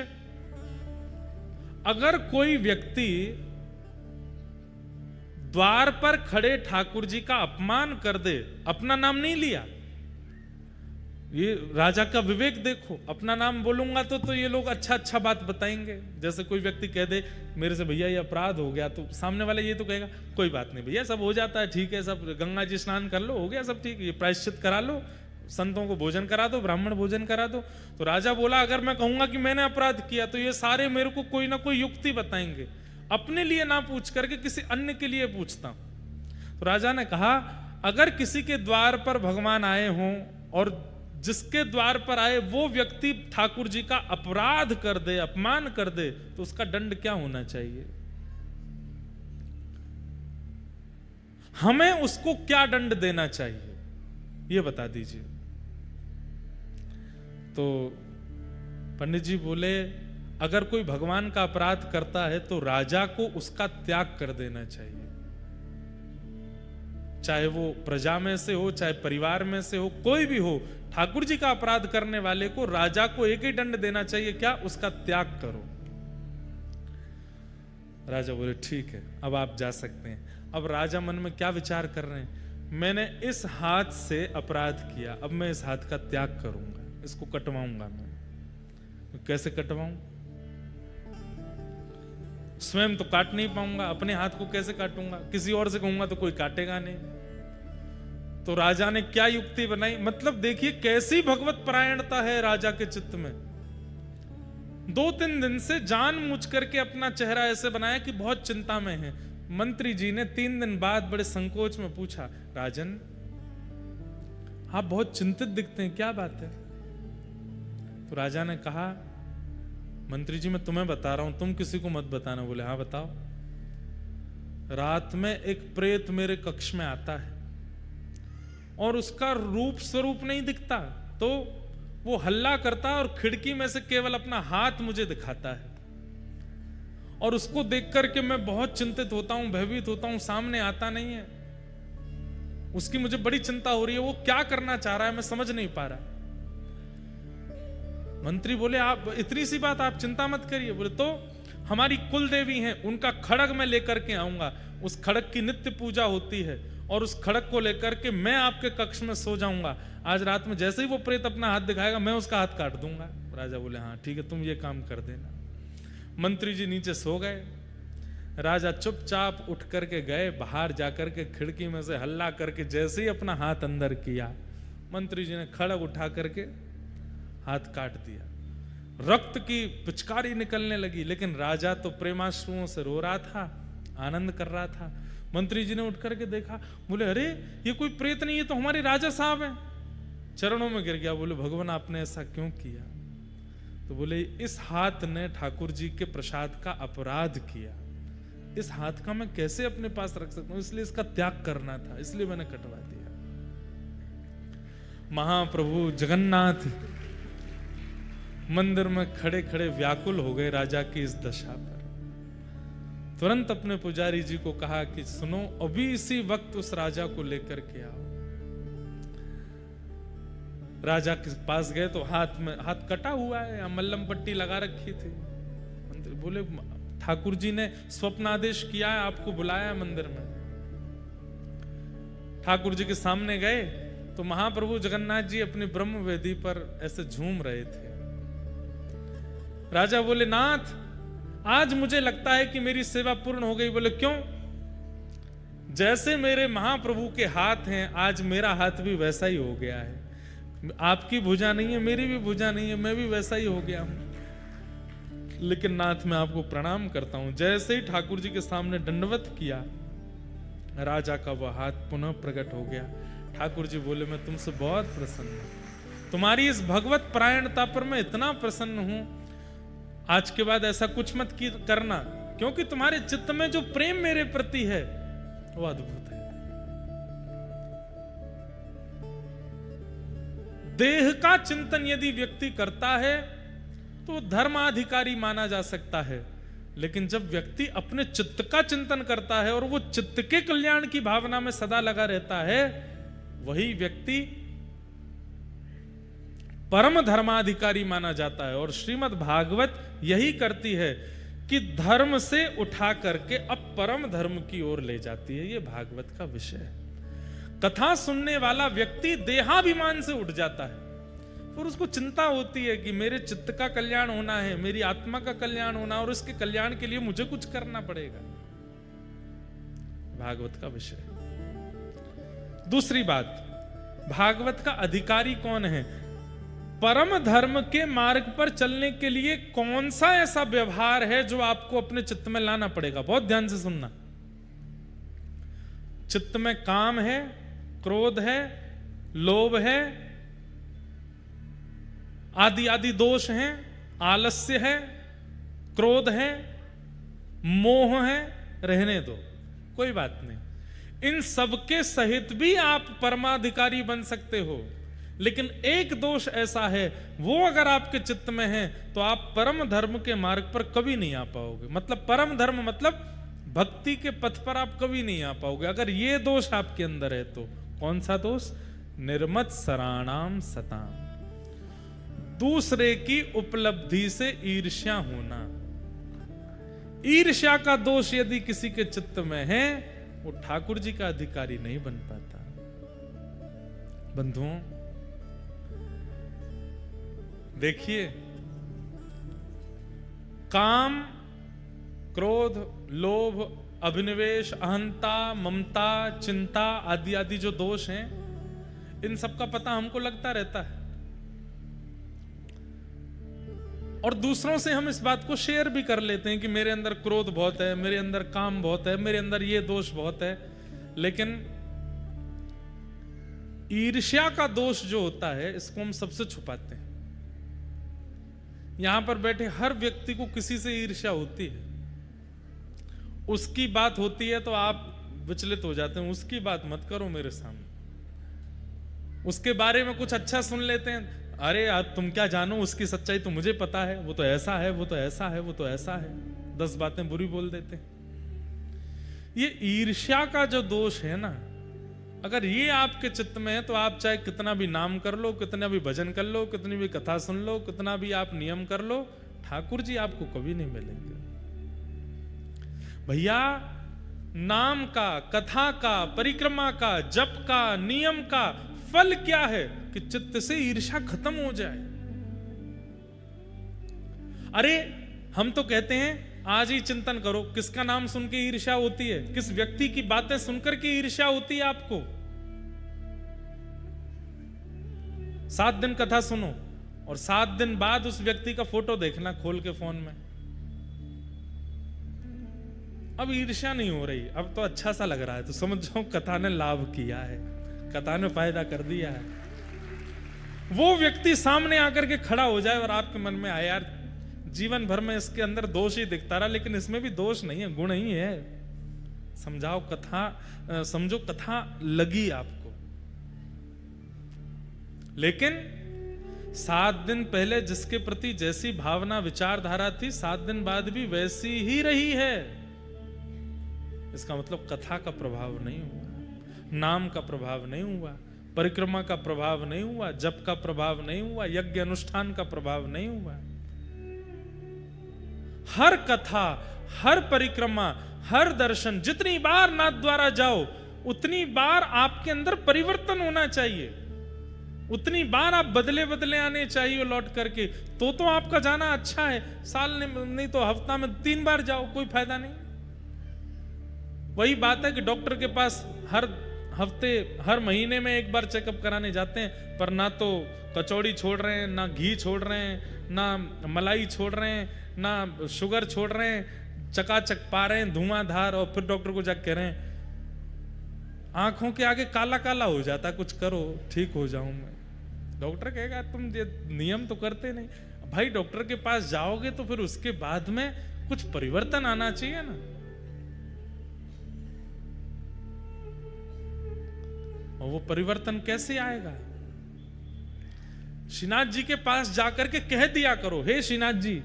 अगर कोई व्यक्ति द्वार पर खड़े ठाकुर जी का अपमान कर दे, अपना नाम नहीं लिया, ये राजा का विवेक देखो, अपना नाम बोलूंगा तो ये लोग अच्छा बात बताएंगे। जैसे कोई व्यक्ति कह दे मेरे से भैया ये अपराध हो गया, तो सामने वाला ये तो कहेगा कोई बात नहीं भैया, सब हो जाता है, ठीक है, सब गंगा जी स्नान कर लो, हो गया सब ठीक, ये प्रायश्चित करा लो, संतों को भोजन करा दो, ब्राह्मण भोजन करा दो। तो राजा बोला अगर मैं कहूंगा कि मैंने अपराध किया तो ये सारे मेरे को कोई ना कोई युक्ति बताएंगे, अपने लिए ना पूछ करके किसी अन्य के लिए पूछता हूं। तो राजा ने कहा अगर किसी के द्वार पर भगवान आए हों और जिसके द्वार पर आए वो व्यक्ति ठाकुर जी का अपराध कर दे, अपमान कर दे, तो उसका दंड क्या होना चाहिए? हमें उसको क्या दंड देना चाहिए, ये बता दीजिए। तो पंडित जी बोले अगर कोई भगवान का अपराध करता है तो राजा को उसका त्याग कर देना चाहिए, चाहे वो प्रजा में से हो, चाहे परिवार में से हो, कोई भी हो। ठाकुर जी का अपराध करने वाले को राजा को एक ही दंड देना चाहिए, क्या? उसका त्याग करो। राजा बोले ठीक है, अब आप जा सकते हैं। अब राजा मन में क्या विचार कर रहे हैं, मैंने इस हाथ से अपराध किया, अब मैं इस हाथ का त्याग करूंगा, इसको कटवाऊंगा मैं। तो कैसे कटवाऊं? स्वयं तो काट नहीं पाऊंगा, अपने हाथ को कैसे काटूंगा? किसी और से कहूंगा तो कोई काटेगा नहीं। तो राजा ने क्या युक्ति बनाई, मतलब देखिए कैसी भगवत परायणता है राजा के चित्त में। 2-3 दिन से जानबूझ करके अपना चेहरा ऐसे बनाया कि बहुत चिंता में है। मंत्री जी ने 3 दिन बाद बड़े संकोच में पूछा, राजन आप बहुत चिंतित दिखते हैं, क्या बात है? तो राजा ने कहा, मंत्री जी मैं तुम्हें बता रहा हूं, तुम किसी को मत बताना। बोले हाँ बताओ। रात में एक प्रेत मेरे कक्ष में आता है और उसका रूप स्वरूप नहीं दिखता, तो वो हल्ला करता है और खिड़की में से केवल अपना हाथ मुझे दिखाता है, और उसको देख करके मैं बहुत चिंतित होता हूं, भयभीत होता हूं, सामने आता नहीं है। उसकी मुझे बड़ी चिंता हो रही है, वो क्या करना चाह रहा है मैं समझ नहीं पा रहा। मंत्री बोले आप इतनी सी बात, आप चिंता मत करिए। बोले तो हमारी कुल देवी हैं, उनका खड़ग मैं लेकर के आऊंगा, उस खड़ग की नित्य पूजा होती है, और उस खड़ग को लेकर के मैं आपके कक्ष में सो जाऊंगा। आज रात में जैसे ही वो प्रेत अपना हाथ दिखाएगा मैं उसका हाथ काट दूंगा। राजा बोले हाँ ठीक है, तुम ये काम कर देना। मंत्री जी नीचे सो गए। राजा चुपचाप उठ करके गए, बाहर जाकर के खिड़की में से हल्ला करके जैसे ही अपना हाथ अंदर किया, मंत्री जी ने खड़ग उठा करके हाथ काट दिया। रक्त की पिचकारी निकलने लगी, लेकिन राजा तो प्रेमाश्रुओं से रो रहा था, आनंद कर रहा था। मंत्री जी ने उठ करके देखा, बोले अरे ये कोई प्रेत नहीं, ये तो हमारे राजा साहब हैं। चरणों में गिर गया, बोले भगवान आपने ऐसा क्यों किया? तो बोले इस हाथ ने ठाकुर जी के प्रसाद का अपराध किया, इस हाथ का मैं कैसे अपने पास रख सकता हूं, इसलिए इसका त्याग करना था, इसलिए मैंने कटवा दिया। महाप्रभु जगन्नाथ मंदिर में खड़े खड़े व्याकुल हो गए राजा की इस दशा पर। तुरंत अपने पुजारी जी को कहा कि सुनो, अभी इसी वक्त उस राजा को लेकर के आओ। राजा के पास गए तो हाथ कटा हुआ है, या मल्लम पट्टी लगा रखी थी। मंत्री बोले ठाकुर जी ने स्वप्नादेश किया है, आपको बुलाया मंदिर में। ठाकुर जी के सामने गए तो महाप्रभु जगन्नाथ जी अपनी ब्रह्म वेदी पर ऐसे झूम रहे थे। राजा बोले नाथ आज मुझे लगता है कि मेरी सेवा पूर्ण हो गई। बोले क्यों? जैसे मेरे महाप्रभु के हाथ हैं, आज मेरा हाथ भी वैसा ही हो गया है। आपकी भुजा नहीं है, मेरी भी भुजा नहीं है, मैं भी वैसा ही हो गया हूं। लेकिन नाथ मैं आपको प्रणाम करता हूं। जैसे ही ठाकुर जी के सामने दंडवत किया, राजा का वह हाथ पुनः प्रकट हो गया। ठाकुर जी बोले मैं तुमसे बहुत प्रसन्न हूं, तुम्हारी इस भगवत परायणता पर मैं इतना प्रसन्न हूं। आज के बाद ऐसा कुछ मत करना, क्योंकि तुम्हारे चित्त में जो प्रेम मेरे प्रति है वो अद्भुत है। देह का चिंतन यदि व्यक्ति करता है तो धर्माधिकारी माना जा सकता है, लेकिन जब व्यक्ति अपने चित्त का चिंतन करता है और वो चित्त के कल्याण की भावना में सदा लगा रहता है, वही व्यक्ति परम धर्माधिकारी माना जाता है। और श्रीमद् भागवत यही करती है कि धर्म से उठा करके अब परम धर्म की ओर ले जाती है। यह भागवत का विषय है। कथा सुनने वाला व्यक्ति देहाभिमान से उठ जाता है और उसको चिंता होती है कि मेरे चित्त का कल्याण होना है, मेरी आत्मा का कल्याण होना, और उसके कल्याण के लिए मुझे कुछ करना पड़ेगा। भागवत का विषय। दूसरी बात, भागवत का अधिकारी कौन है? परम धर्म के मार्ग पर चलने के लिए कौन सा ऐसा व्यवहार है जो आपको अपने चित्त में लाना पड़ेगा? बहुत ध्यान से सुनना। चित्त में काम है, क्रोध है, लोभ है, आदि आदि दोष हैं, आलस्य है, क्रोध है, मोह है, रहने दो, कोई बात नहीं। इन सबके सहित भी आप परमाधिकारी बन सकते हो। लेकिन एक दोष ऐसा है, वो अगर आपके चित्त में है तो आप परम धर्म के मार्ग पर कभी नहीं आ पाओगे। मतलब परम धर्म मतलब भक्ति के पथ पर आप कभी नहीं आ पाओगे अगर ये दोष आपके अंदर है। तो कौन सा दोष? निर्मत सराणाम सताम, दूसरे की उपलब्धि से ईर्ष्या होना। ईर्ष्या का दोष यदि किसी के चित्त में है, वो ठाकुर जी का अधिकारी नहीं बन पाता। बंधुओं, देखिए, काम, क्रोध, लोभ, अभिनिवेश, अहंता, ममता, चिंता आदि आदि जो दोष हैं, इन सब का पता हमको लगता रहता है और दूसरों से हम इस बात को शेयर भी कर लेते हैं कि मेरे अंदर क्रोध बहुत है, मेरे अंदर काम बहुत है, मेरे अंदर ये दोष बहुत है। लेकिन ईर्ष्या का दोष जो होता है, इसको हम सबसे छुपाते हैं। यहां पर बैठे हर व्यक्ति को किसी से ईर्ष्या होती है। उसकी बात होती है तो आप विचलित हो जाते हैं, उसकी बात मत करो मेरे सामने। उसके बारे में कुछ अच्छा सुन लेते हैं, अरे यार तुम क्या जानो, उसकी सच्चाई तो मुझे पता है, वो तो ऐसा है, वो तो ऐसा है, वो तो ऐसा है, 10 बातें बुरी बोल देते हैं। ये ईर्ष्या का जो दोष है ना, अगर ये आपके चित्त में है तो आप चाहे कितना भी नाम कर लो, कितना भी भजन कर लो, कितनी भी कथा सुन लो, कितना भी आप नियम कर लो, ठाकुर जी आपको कभी नहीं मिलेंगे। भैया, नाम का, कथा का, परिक्रमा का, जप का, नियम का फल क्या है कि चित्त से ईर्ष्या खत्म हो जाए। अरे हम तो कहते हैं आज ही चिंतन करो, किसका नाम सुन के ईर्ष्या होती है, किस व्यक्ति की बातें सुनकर के ईर्ष्या होती है आपको। 7 दिन कथा सुनो और 7 दिन बाद उस व्यक्ति का फोटो देखना खोल के फोन में। अब ईर्ष्या नहीं हो रही, अब तो अच्छा सा लग रहा है, तो समझ जाओ कथा ने लाभ किया है, कथा ने फायदा कर दिया है। वो व्यक्ति सामने आकर के खड़ा हो जाए और आपके मन में आए, यार जीवन भर में इसके अंदर दोष ही दिखता रहा, लेकिन इसमें भी दोष नहीं है, गुण ही है। समझाओ कथा, समझो कथा लगी आपको। लेकिन 7 दिन पहले जिसके प्रति जैसी भावना विचारधारा थी, 7 दिन बाद भी वैसी ही रही है। इसका मतलब कथा का प्रभाव नहीं हुआ, नाम का प्रभाव नहीं हुआ, परिक्रमा का प्रभाव नहीं हुआ, जप का प्रभाव नहीं हुआ, यज्ञ अनुष्ठान का प्रभाव नहीं हुआ। हर कथा, हर परिक्रमा, हर दर्शन, जितनी बार नाथ द्वारा जाओ उतनी बार आपके अंदर परिवर्तन होना चाहिए, उतनी बार आप बदले बदले आने चाहिए लौट करके, तो आपका जाना अच्छा है। साल नहीं तो हफ्ता में 3 बार जाओ, कोई फायदा नहीं। वही बात है कि डॉक्टर के पास हर हफ्ते, हर महीने में 1 बार चेकअप कराने जाते हैं, पर ना तो कचौड़ी छोड़ रहे हैं, ना घी छोड़ रहे हैं, ना मलाई छोड़ रहे हैं, ना शुगर छोड़ रहे हैं, चकाचक पा रहे हैं धुआंधार। और फिर डॉक्टर को जाकर कह रहे हैं आंखों के आगे काला काला हो जाता, कुछ करो ठीक हो जाऊं मैं। डॉक्टर कहेगा तुम ये नियम तो करते नहीं। भाई डॉक्टर के पास जाओगे तो फिर उसके बाद में कुछ परिवर्तन आना चाहिए ना। और वो परिवर्तन कैसे आएगा? श्रीनाथ जी के पास जाकर के कह दिया करो, हे श्रीनाथ जी,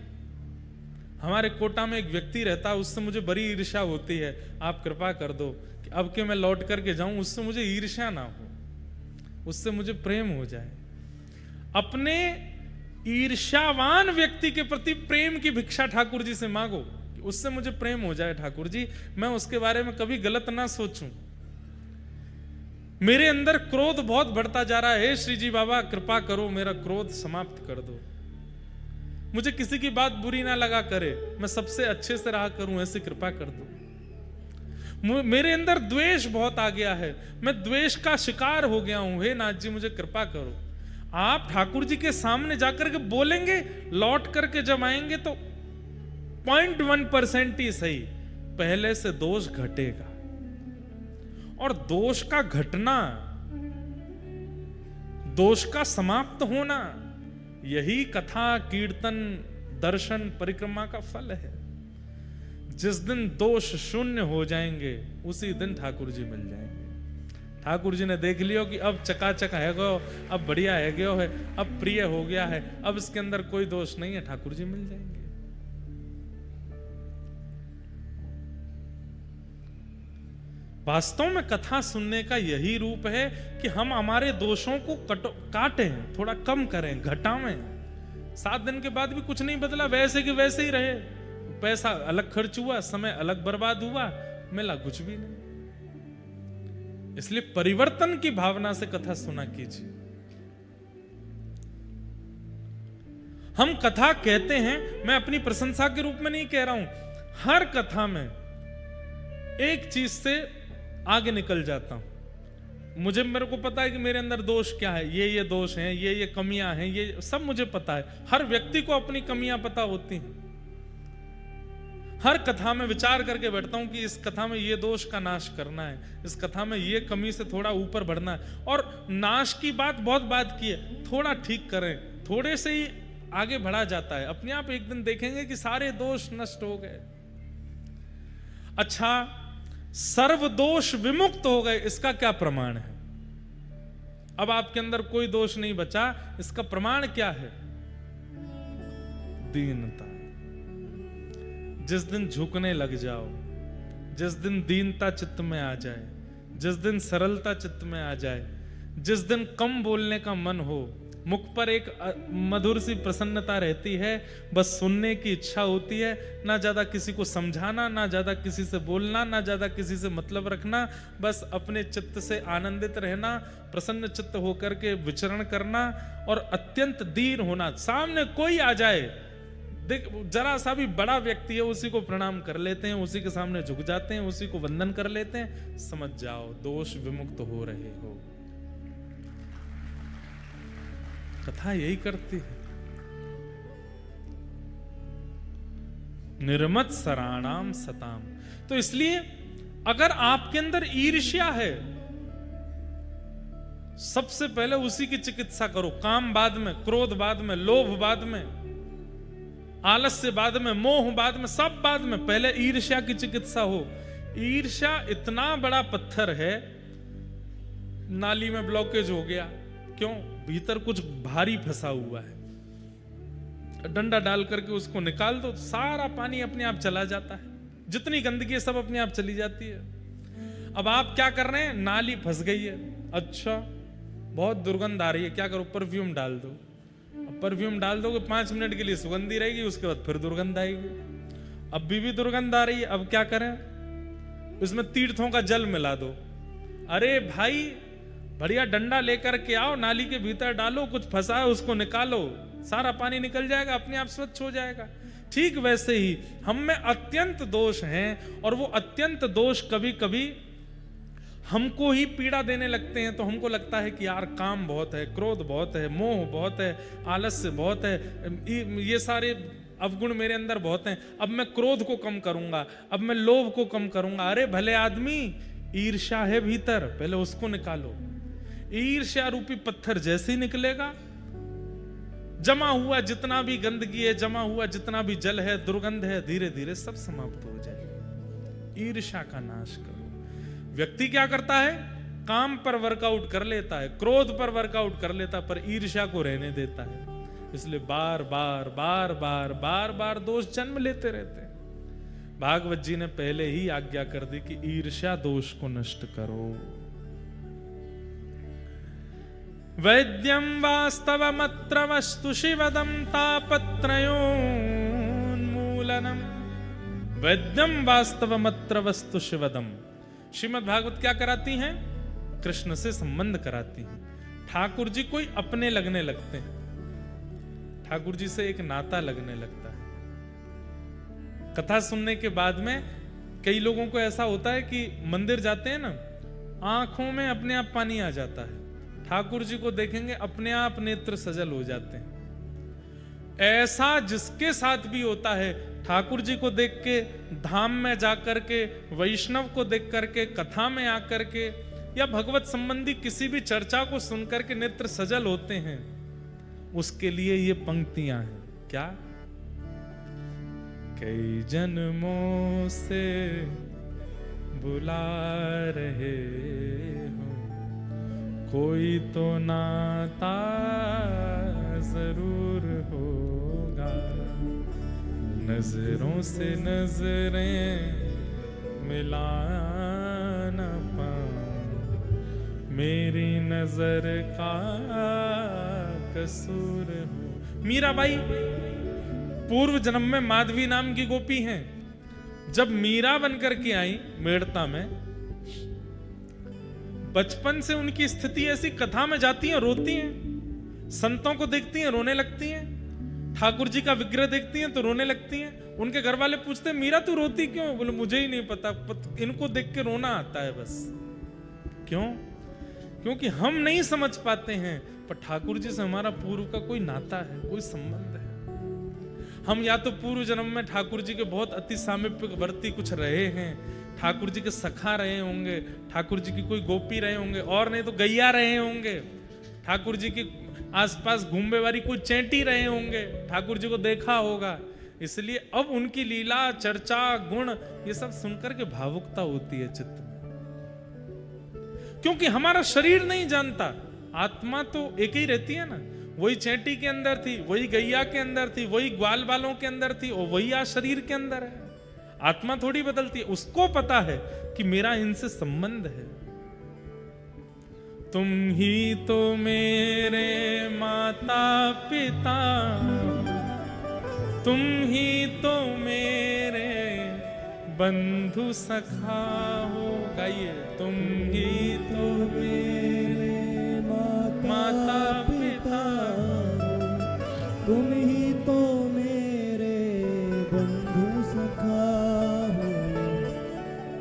हमारे कोटा में एक व्यक्ति रहता है, उससे मुझे बड़ी ईर्ष्या होती है, आप कृपा कर दो कि अब के मैं लौट करके जाऊं, उससे मुझे ईर्ष्या ना हो, उससे मुझे प्रेम हो जाए। अपने ईर्ष्यावान व्यक्ति के प्रति प्रेम की भिक्षा ठाकुर जी से मांगो, उससे मुझे प्रेम हो जाए ठाकुर जी, मैं उसके बारे में कभी गलत ना सोचूं। मेरे अंदर क्रोध बहुत बढ़ता जा रहा है, हे श्री जी बाबा कृपा करो मेरा क्रोध समाप्त कर दो, मुझे किसी की बात बुरी ना लगा करे, मैं सबसे अच्छे से रहा करूं, ऐसी कृपा कर दो। मेरे अंदर द्वेष बहुत आ गया है, मैं द्वेष का शिकार हो गया हूं, हे नाथ जी मुझे कृपा करो। आप ठाकुर जी के सामने जाकर के बोलेंगे, लौट करके जब आएंगे तो 0.1% ही सही पहले से दोष घटेगा। और दोष का घटना, दोष का समाप्त होना, यही कथा, कीर्तन, दर्शन, परिक्रमा का फल है। जिस दिन दोष शून्य हो जाएंगे उसी दिन ठाकुर जी मिल जाएंगे। ठाकुर जी ने देख लियो कि अब चकाचक है गो, अब बढ़िया है गयो है, अब प्रिय हो गया है, अब इसके अंदर कोई दोष नहीं है, ठाकुर जी मिल जाएंगे। वास्तव में कथा सुनने का यही रूप है कि हम हमारे दोषों को काटें, थोड़ा कम करें, घटावें। 7 दिन के बाद भी कुछ नहीं बदला, वैसे कि वैसे ही रहे। पैसा अलग खर्च हुआ, समय अलग बर्बाद हुआ, मिला कुछ भी नहीं। इसलिए परिवर्तन की भावना से कथा सुना कीजिए। हम कथा कहते हैं, मैं अपनी प्रशंसा के रूप में नहीं कह रहा हूं, हर कथा में एक चीज से आगे निकल जाता हूं। मेरे को पता है कि मेरे अंदर दोष क्या है, ये दोष हैं, ये कमियां हैं, ये सब मुझे पता है। हर व्यक्ति को अपनी कमियां पता होती हैं। हर कथा में विचार करके बैठता हूं कि इस कथा में ये दोष का नाश करना है, इस कथा में ये कमी से थोड़ा ऊपर बढ़ना है। और नाश की बहुत बात की है, थोड़ा ठीक करें, थोड़े से ही आगे बढ़ा जाता है। अपने आप एक दिन देखेंगे कि सारे दोष नष्ट हो गए। अच्छा, सर्व दोष विमुक्त हो गए, इसका क्या प्रमाण है? अब आपके अंदर कोई दोष नहीं बचा, इसका प्रमाण क्या है? दीनता। जिस दिन झुकने लग जाओ, जिस दिन दीनता चित्त में आ जाए, जिस दिन सरलता चित्त में आ जाए, जिस दिन कम बोलने का मन हो, मुख पर एक मधुर सी प्रसन्नता रहती है, बस सुनने की इच्छा होती है, ना ज्यादा किसी को समझाना, ना ज्यादा किसी से बोलना, ना ज्यादा किसी से मतलब रखना, बस अपने चित्त से आनंदित रहना, प्रसन्न चित्त होकर के विचरण करना और अत्यंत दीन होना। सामने कोई आ जाए, देख जरा सा भी बड़ा व्यक्ति है, उसी को प्रणाम कर लेते हैं, उसी के सामने झुक जाते हैं, उसी को वंदन कर लेते हैं, समझ जाओ दोष विमुक्त हो रहे हो। कथा यही करती है। निर्मत सराणाम सताम। तो इसलिए अगर आपके अंदर ईर्ष्या है, सबसे पहले उसी की चिकित्सा करो। काम बाद में, क्रोध बाद में, लोभ बाद में, आलस्य बाद में, मोह बाद में, सब बाद में, पहले ईर्ष्या की चिकित्सा हो। ईर्ष्या इतना बड़ा पत्थर है, नाली में ब्लॉकेज हो गया, क्यों? भीतर कुछ भारी फंसा हुआ है। डंडा डाल करके उसको निकाल दो, सारा पानी अपने आप चला जाता है, जितनी गंदगी है सब अपने आप चली जाती है। अब आप क्या कर रहे हैं? नाली फंस गई है, अच्छा बहुत दुर्गंध आ रही है, क्या करो? परफ्यूम डाल दो। अब परफ्यूम डाल दोगे 5 मिनट के लिए सुगंधी रहेगी, उसके बाद फिर दुर्गंध आएगी। अब भी दुर्गंध आ रही है, अब क्या करें? उसमें तीर्थों का जल मिला दो। अरे भाई, बढ़िया डंडा लेकर के आओ, नाली के भीतर डालो, कुछ फंसा है उसको निकालो, सारा पानी निकल जाएगा, अपने आप स्वच्छ हो जाएगा। ठीक वैसे ही हम में अत्यंत दोष हैं, और वो अत्यंत दोष कभी कभी हमको ही पीड़ा देने लगते हैं। तो हमको लगता है कि यार काम बहुत है, क्रोध बहुत है, मोह बहुत है, आलस्य बहुत है, ये सारे अवगुण मेरे अंदर बहुत हैं, अब मैं क्रोध को कम करूंगा, अब मैं लोभ को कम करूंगा। अरे भले आदमी, ईर्ष्या है भीतर, पहले उसको निकालो। ईर्ष्या रूपी पत्थर जैसे ही निकलेगा, जमा हुआ जितना भी गंदगी है, जमा हुआ जितना भी जल है, दुर्गंध है, धीरे धीरे सब समाप्त हो जाएगा। ईर्ष्या का नाश करो। व्यक्ति क्या करता है? काम पर वर्कआउट कर लेता है, क्रोध पर वर्कआउट कर लेता है, पर ईर्ष्या को रहने देता है। इसलिए बार बार बार बार बार बार दोष जन्म लेते रहते हैं। भागवत जी ने पहले ही आज्ञा कर दी कि ईर्ष्या दोष को नष्ट करो। वैद्यं वास्तवमत्र वस्तु शिवदं तापत्रयोन्मूलनम्। वैद्यं वास्तवमत्र वस्तु शिवदम। श्रीमद् भागवत क्या कराती हैं? कृष्ण से संबंध कराती हैं। ठाकुर जी कोई अपने लगने लगते हैं, ठाकुर जी से एक नाता लगने लगता है। कथा सुनने के बाद में कई लोगों को ऐसा होता है कि मंदिर जाते हैं ना, आंखों में अपने आप पानी आ जाता है, ठाकुर जी को देखेंगे अपने आप नेत्र सजल हो जाते हैं। ऐसा जिसके साथ भी होता है, ठाकुर जी को देख के, धाम में जाकर के, वैष्णव को देख करके, कथा में आकर के, या भगवत संबंधी किसी भी चर्चा को सुनकर के नेत्र सजल होते हैं, उसके लिए ये पंक्तियां हैं। क्या? कई जन्मों से बुला रहे हो, कोई तो नाता जरूर होगा, नजरों से नजरें मिला न पाऊं, मेरी नजर का कसूर हो। मीराबाई पूर्व जन्म में माधवी नाम की गोपी हैं। जब मीरा बनकर के आई मेड़ता में, बचपन से उनकी स्थिति ऐसी, कथा में जाती हैं रोती हैं, संतों को देखती हैं रोने लगती हैं, ठाकुर जी का विग्रह देखती हैं तो रोने लगती हैं। उनके घर वाले पूछते हैं मीरा तू रोती क्यों? बोले मुझे ही नहीं पता, इनको देख के रोना आता है बस। क्यों? क्योंकि हम नहीं समझ पाते हैं, पर ठाकुर जी से हमारा पूर्व का कोई नाता है, कोई संबंध है। हम या तो पूर्व जन्म में ठाकुर जी के बहुत अति सामीप्यवर्ती कुछ रहे हैं, ठाकुर जी के सखा रहे होंगे, ठाकुर जी की कोई गोपी रहे होंगे, और नहीं तो गैया रहे होंगे, ठाकुर जी के आसपास घूमने वाली कोई चैंटी रहे होंगे, ठाकुर जी को देखा होगा। इसलिए अब उनकी लीला, चर्चा, गुण ये सब सुनकर के भावुकता होती है चित्त में, क्योंकि हमारा शरीर नहीं जानता। आत्मा तो एक ही रहती है ना, वही चैंटी के अंदर थी, वही गैया के अंदर थी, वही ग्वाल बालों के अंदर थी, और वही आज शरीर के अंदर है। आत्मा थोड़ी बदलती है। उसको पता है कि मेरा इनसे संबंध है। तुम ही तो मेरे माता पिता, तुम ही तो मेरे बंधु सखा हो। गाइए, तुम ही तो मेरे माता पिता, तुम ही तो मेरे बंधु सखा हो।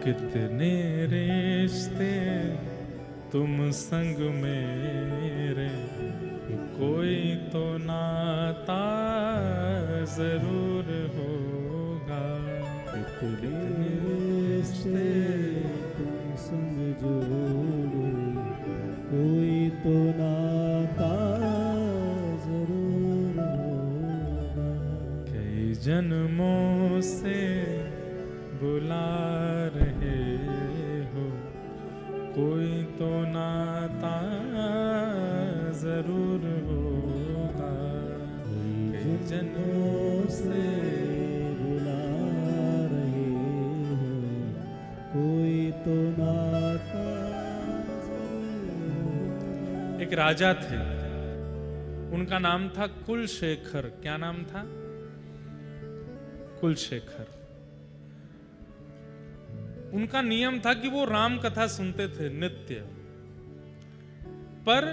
कितने रिश्ते तुम संग मेरे, कोई तो नाता जरूर होगा। कितने रिश्ते तुम संग जोड़े, कोई तो नाता जरूर होगा। कई जन्मों से बुला रहे हो, कोई तो नाता जरूर होगा। कई जन्मों से बुला रहे हैं, कोई तो नाता जरूर। एक राजा थे, उनका नाम था कुलशेखर। क्या नाम था? कुलशेखर। उनका नियम था कि वो राम कथा सुनते थे नित्य, पर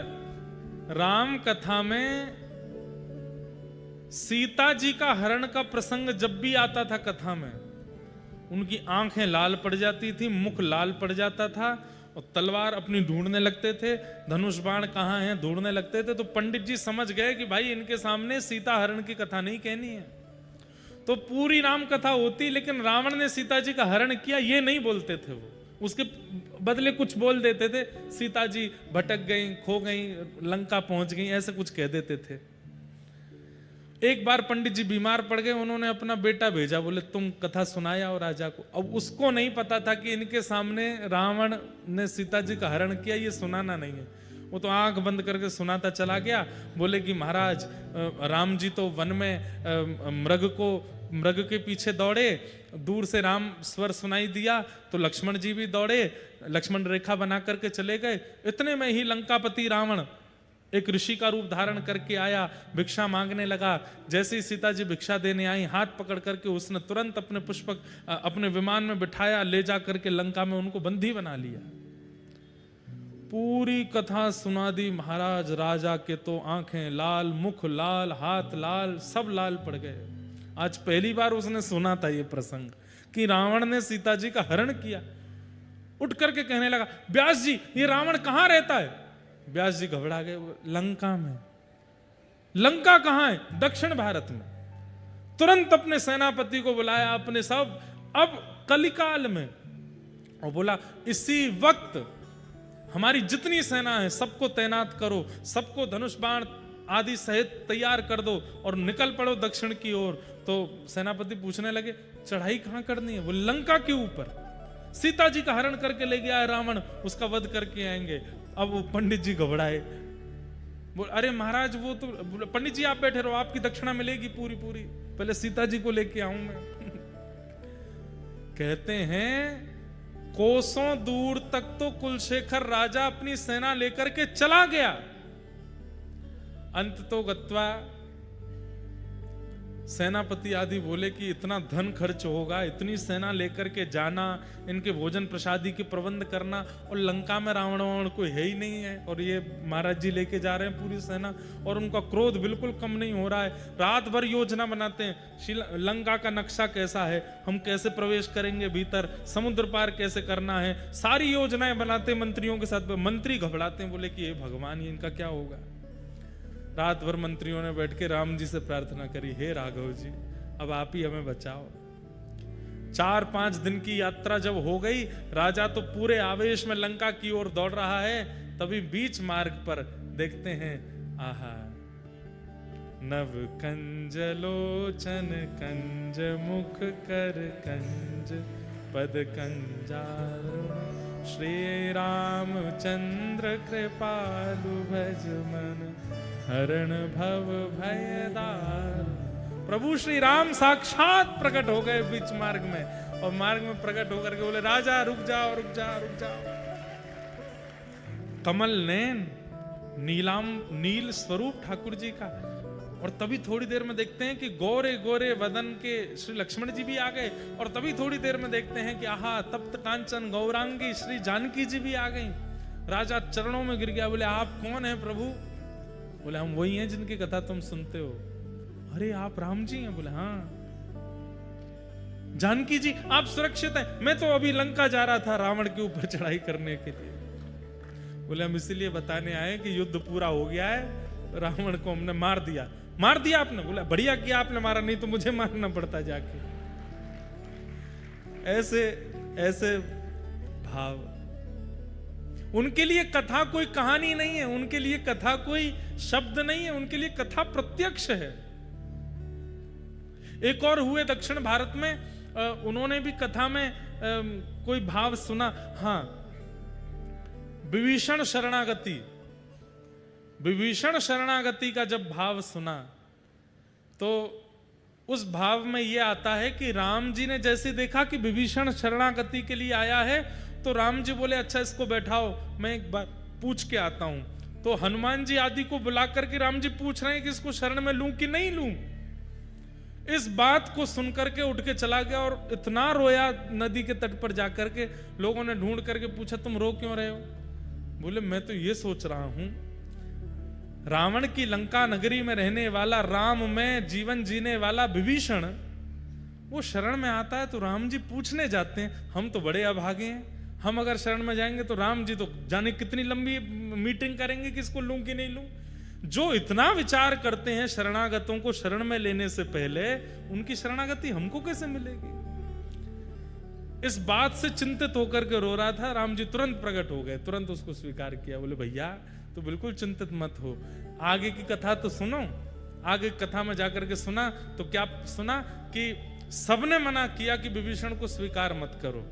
राम कथा में सीता जी का हरण का प्रसंग जब भी आता था कथा में, उनकी आंखें लाल पड़ जाती थी, मुख लाल पड़ जाता था, और तलवार अपनी ढूंढने लगते थे, धनुष बाण कहाँ हैं ढूंढने लगते थे। तो पंडित जी समझ गए कि भाई इनके सामने सीता हरण की कथा नहीं कहनी है। तो पूरी राम कथा होती, लेकिन रावण ने सीता जी का हरण किया ये नहीं बोलते थे। वो उसके बदले कुछ बोल देते थे, सीता जी भटक गई, खो गई, लंका पहुंच गई, ऐसे कुछ कह देते थे। एक बार पंडित जी बीमार पड़ गए, उन्होंने अपना बेटा भेजा, बोले तुम कथा सुनाया और राजा को। अब उसको नहीं पता था कि इनके सामने रावण ने सीता जी का हरण किया, ये सुनाना नहीं है। वो तो आंख बंद करके सुनाता चला गया। बोले कि महाराज, राम जी तो वन में मृग के पीछे दौड़े, दूर से राम स्वर सुनाई दिया तो लक्ष्मण जी भी दौड़े, लक्ष्मण रेखा बना करके चले गए। इतने में ही लंकापति रावण एक ऋषि का रूप धारण करके आया, भिक्षा मांगने लगा। जैसे ही सीता जी भिक्षा देने आई, हाथ पकड़ करके उसने तुरंत अपने पुष्पक अपने विमान में बिठाया, ले जा करके लंका में उनको बंदी बना लिया। पूरी कथा सुना दी महाराज। राजा के तो आंखें लाल, मुख लाल, हाथ लाल, सब लाल पड़ गए। आज पहली बार उसने सुना था ये प्रसंग कि रावण ने सीता जी का हरण किया। उठ करके कहने लगा, व्यास जी ये रावण कहां रहता है? व्यास जी घबरा गए। लंका में। लंका कहां है? दक्षिण भारत में। तुरंत अपने सेनापति को बुलाया, अपने सब, अब कलिकाल में, और बोला इसी वक्त हमारी जितनी सेना है सबको तैनात करो, सबको धनुष बाण आदि सहित तैयार कर दो और निकल पड़ो दक्षिण की ओर। तो सेनापति पूछने लगे चढ़ाई कहां करनी है? वो लंका के ऊपर। सीता जी का हरण करके ले गया है रावण, उसका वध करके आएंगे। अब वो पंडित जी घबराए, बोल अरे महाराज वो तो, पंडित जी आप बैठे रहो, आपकी दक्षिणा मिलेगी पूरी पूरी, पहले सीता जी को लेके आऊं मैं। कहते हैं कोसों दूर तक तो कुलशेखर राजा अपनी सेना लेकर के चला गया। अंत तो गत्वा सेनापति आदि बोले कि इतना धन खर्च होगा, इतनी सेना लेकर के जाना, इनके भोजन प्रसादी के प्रबंध करना, और लंका में रावण कोई है ही नहीं है, और ये महाराज जी लेके जा रहे हैं पूरी सेना, और उनका क्रोध बिल्कुल कम नहीं हो रहा है। रात भर योजना बनाते हैं, लंका का नक्शा कैसा है, हम कैसे प्रवेश करेंगे भीतर, समुद्र पार कैसे करना है, सारी योजनाएं बनाते मंत्रियों के साथ। मंत्री घबराते हैं, बोले कि ये भगवान, ये इनका क्या होगा। रात भर मंत्रियों ने बैठ के राम जी से प्रार्थना करी, हे राघव जी अब आप ही हमें बचाओ। 4-5 दिन की यात्रा जब हो गई, राजा तो पूरे आवेश में लंका की ओर दौड़ रहा है, तभी बीच मार्ग पर देखते हैं, आहा, नव कंज लोचन कंज मुख कर कंज पद कंजारुण श्री रामचंद्र कृपालु भज मन हरण भव भयदार। प्रभु श्री राम साक्षात प्रकट हो गए बीच मार्ग में, और मार्ग में प्रकट होकर के बोले, राजा रुक जाओ रुक जाओ रुक जाओ। कमल नैन, नील स्वरूप ठाकुर जी का। और तभी थोड़ी देर में देखते हैं कि गोरे गोरे वदन के श्री लक्ष्मण जी भी आ गए, और तभी थोड़ी देर में देखते हैं कि आहा, तप्त कांचन गौरांगी श्री जानकी जी भी आ गई। राजा चरणों में गिर गया, बोले आप कौन हैं प्रभु। बोले हम वही हैं जिनकी कथा तुम सुनते हो। अरे आप राम जी हैं। बोले हाँ। जानकी जी आप सुरक्षित हैं। मैं तो अभी लंका जा रहा था रावण के ऊपर चढ़ाई करने के लिए। बोले हम इसीलिए बताने आए कि युद्ध पूरा हो गया है, रावण को हमने मार दिया। मार दिया आपने। बोला बढ़िया किया आपने मारा, नहीं तो मुझे मारना पड़ता जाके। ऐसे ऐसे भाव। उनके लिए कथा कोई कहानी नहीं है, उनके लिए कथा कोई शब्द नहीं है, उनके लिए कथा प्रत्यक्ष है। एक और हुए दक्षिण भारत में, उन्होंने भी कथा में कोई भाव सुना। हाँ, विभीषण शरणागति। विभीषण शरणागति का जब भाव सुना तो उस भाव में यह आता है कि राम जी ने जैसे देखा कि विभीषण शरणागति के लिए आया है, तो राम जी बोले अच्छा इसको बैठाओ, मैं एक बार पूछ के आता हूं। तो हनुमान जी आदि को बुला करके राम जी पूछ रहे हैं कि इसको शरण में लूं कि नहीं लूं। इस बात को सुनकर के उठ के चला गया और इतना रोया नदी के तट पर जाकर के। लोगों ने ढूंढ करके पूछा तुम रो क्यों रहे हो। बोले मैं तो ये सोच रहा हूं, रावण की लंका नगरी में रहने वाला, राम में जीवन जीने वाला विभीषण, वो शरण में आता है तो राम जी पूछने जाते हैं। हम तो बड़े अभागे हैं, हम अगर शरण में जाएंगे तो राम जी तो जाने कितनी लंबी मीटिंग करेंगे कि इसको लूं कि नहीं लूं। जो इतना विचार करते हैं शरणागतों को शरण में लेने से पहले, उनकी शरणागति हमको कैसे मिलेगी। इस बात से चिंतित होकर के रो रहा था। राम जी तुरंत प्रकट हो गए, तुरंत उसको स्वीकार किया। बोले भैया तो बिल्कुल चिंतित मत हो, आगे की कथा तो सुनो। आगे कथा में जाकर के सुना तो क्या सुना कि सबने मना किया कि विभीषण को स्वीकार मत करो।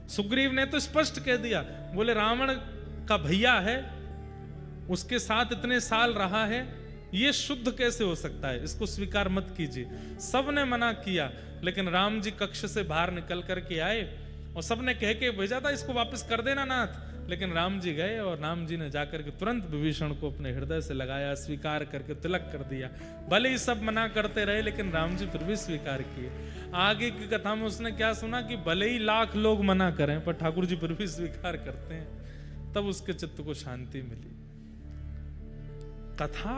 सुग्रीव ने तो स्पष्ट कह दिया, बोले रावण का भैया है, उसके साथ इतने साल रहा है, ये शुद्ध कैसे हो सकता है, इसको स्वीकार मत कीजिए। सबने मना किया, लेकिन राम जी कक्ष से बाहर निकल करके आए और सबने कह के भेजा था इसको वापस कर देना नाथ। लेकिन राम जी गए और राम जी ने जाकर के तुरंत विभीषण को अपने हृदय से लगाया, स्वीकार करके तिलक कर दिया। भले ही सब मना करते रहे, लेकिन राम जी फिर भी स्वीकार किए। आगे की कथा में उसने क्या सुना कि भले ही लाख लोग मना करें, पर ठाकुर जी फिर भी स्वीकार करते हैं। तब उसके चित्त को शांति मिली। कथा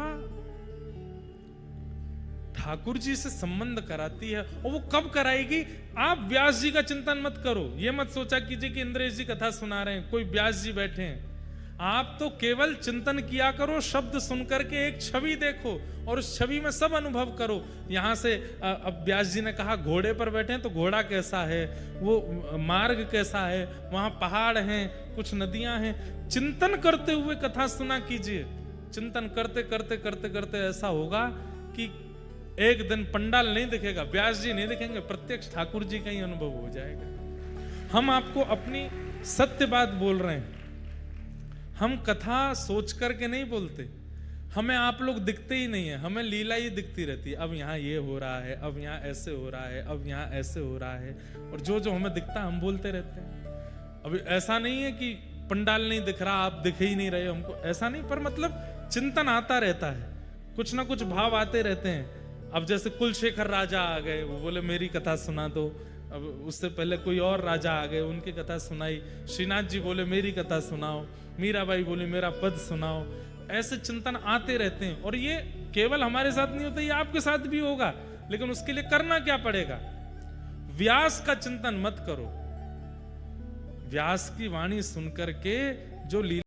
ठाकुर जी से संबंध कराती है, और वो कब कराएगी। आप व्यास जी का चिंतन मत करो, ये मत सोचा कीजिए कि इंद्रेश जी कथा सुना रहे हैं, कोई व्यास जी बैठे हैं। आप तो केवल चिंतन किया करो, शब्द सुनकर के एक छवि देखो और उस छवि में सब अनुभव करो। यहां से अब व्यास जी ने कहा घोड़े पर बैठे हैं तो घोड़ा कैसा है, वो मार्ग कैसा है, वहां पहाड़ हैं, कुछ नदियां हैं। चिंतन करते हुए कथा सुना कीजिए। चिंतन करते करते करते करते ऐसा होगा कि एक दिन पंडाल नहीं दिखेगा, व्यास जी नहीं दिखेंगे, प्रत्यक्ष ठाकुर जी का ही अनुभव हो जाएगा। हम आपको अपनी सत्य बात बोल रहे हैं, हम कथा सोच करके नहीं बोलते। हमें आप लोग दिखते ही नहीं है, हमें लीला ही दिखती रहती है। अब यहाँ ये हो रहा है, अब यहाँ ऐसे हो रहा है, अब यहाँ ऐसे हो रहा है, और जो जो हमें दिखता है हम बोलते रहते हैं। अभी ऐसा नहीं है कि पंडाल नहीं दिख रहा, आप दिख ही नहीं रहे हमको, ऐसा नहीं। पर मतलब चिंतन आता रहता है, कुछ ना कुछ भाव आते रहते हैं। अब जैसे कुलशेखर राजा आ गए, वो बोले मेरी कथा सुना दो। अब उससे पहले कोई और राजा आ गए, उनकी कथा सुनाई। श्रीनाथ जी बोले मेरी कथा सुनाओ। मीराबाई बोली मेरा पद सुनाओ। ऐसे चिंतन आते रहते हैं, और ये केवल हमारे साथ नहीं होता, ये आपके साथ भी होगा। लेकिन उसके लिए करना क्या पड़ेगा? व्यास का चिंतन मत करो। व्यास की वाणी सुनकर के जो लीला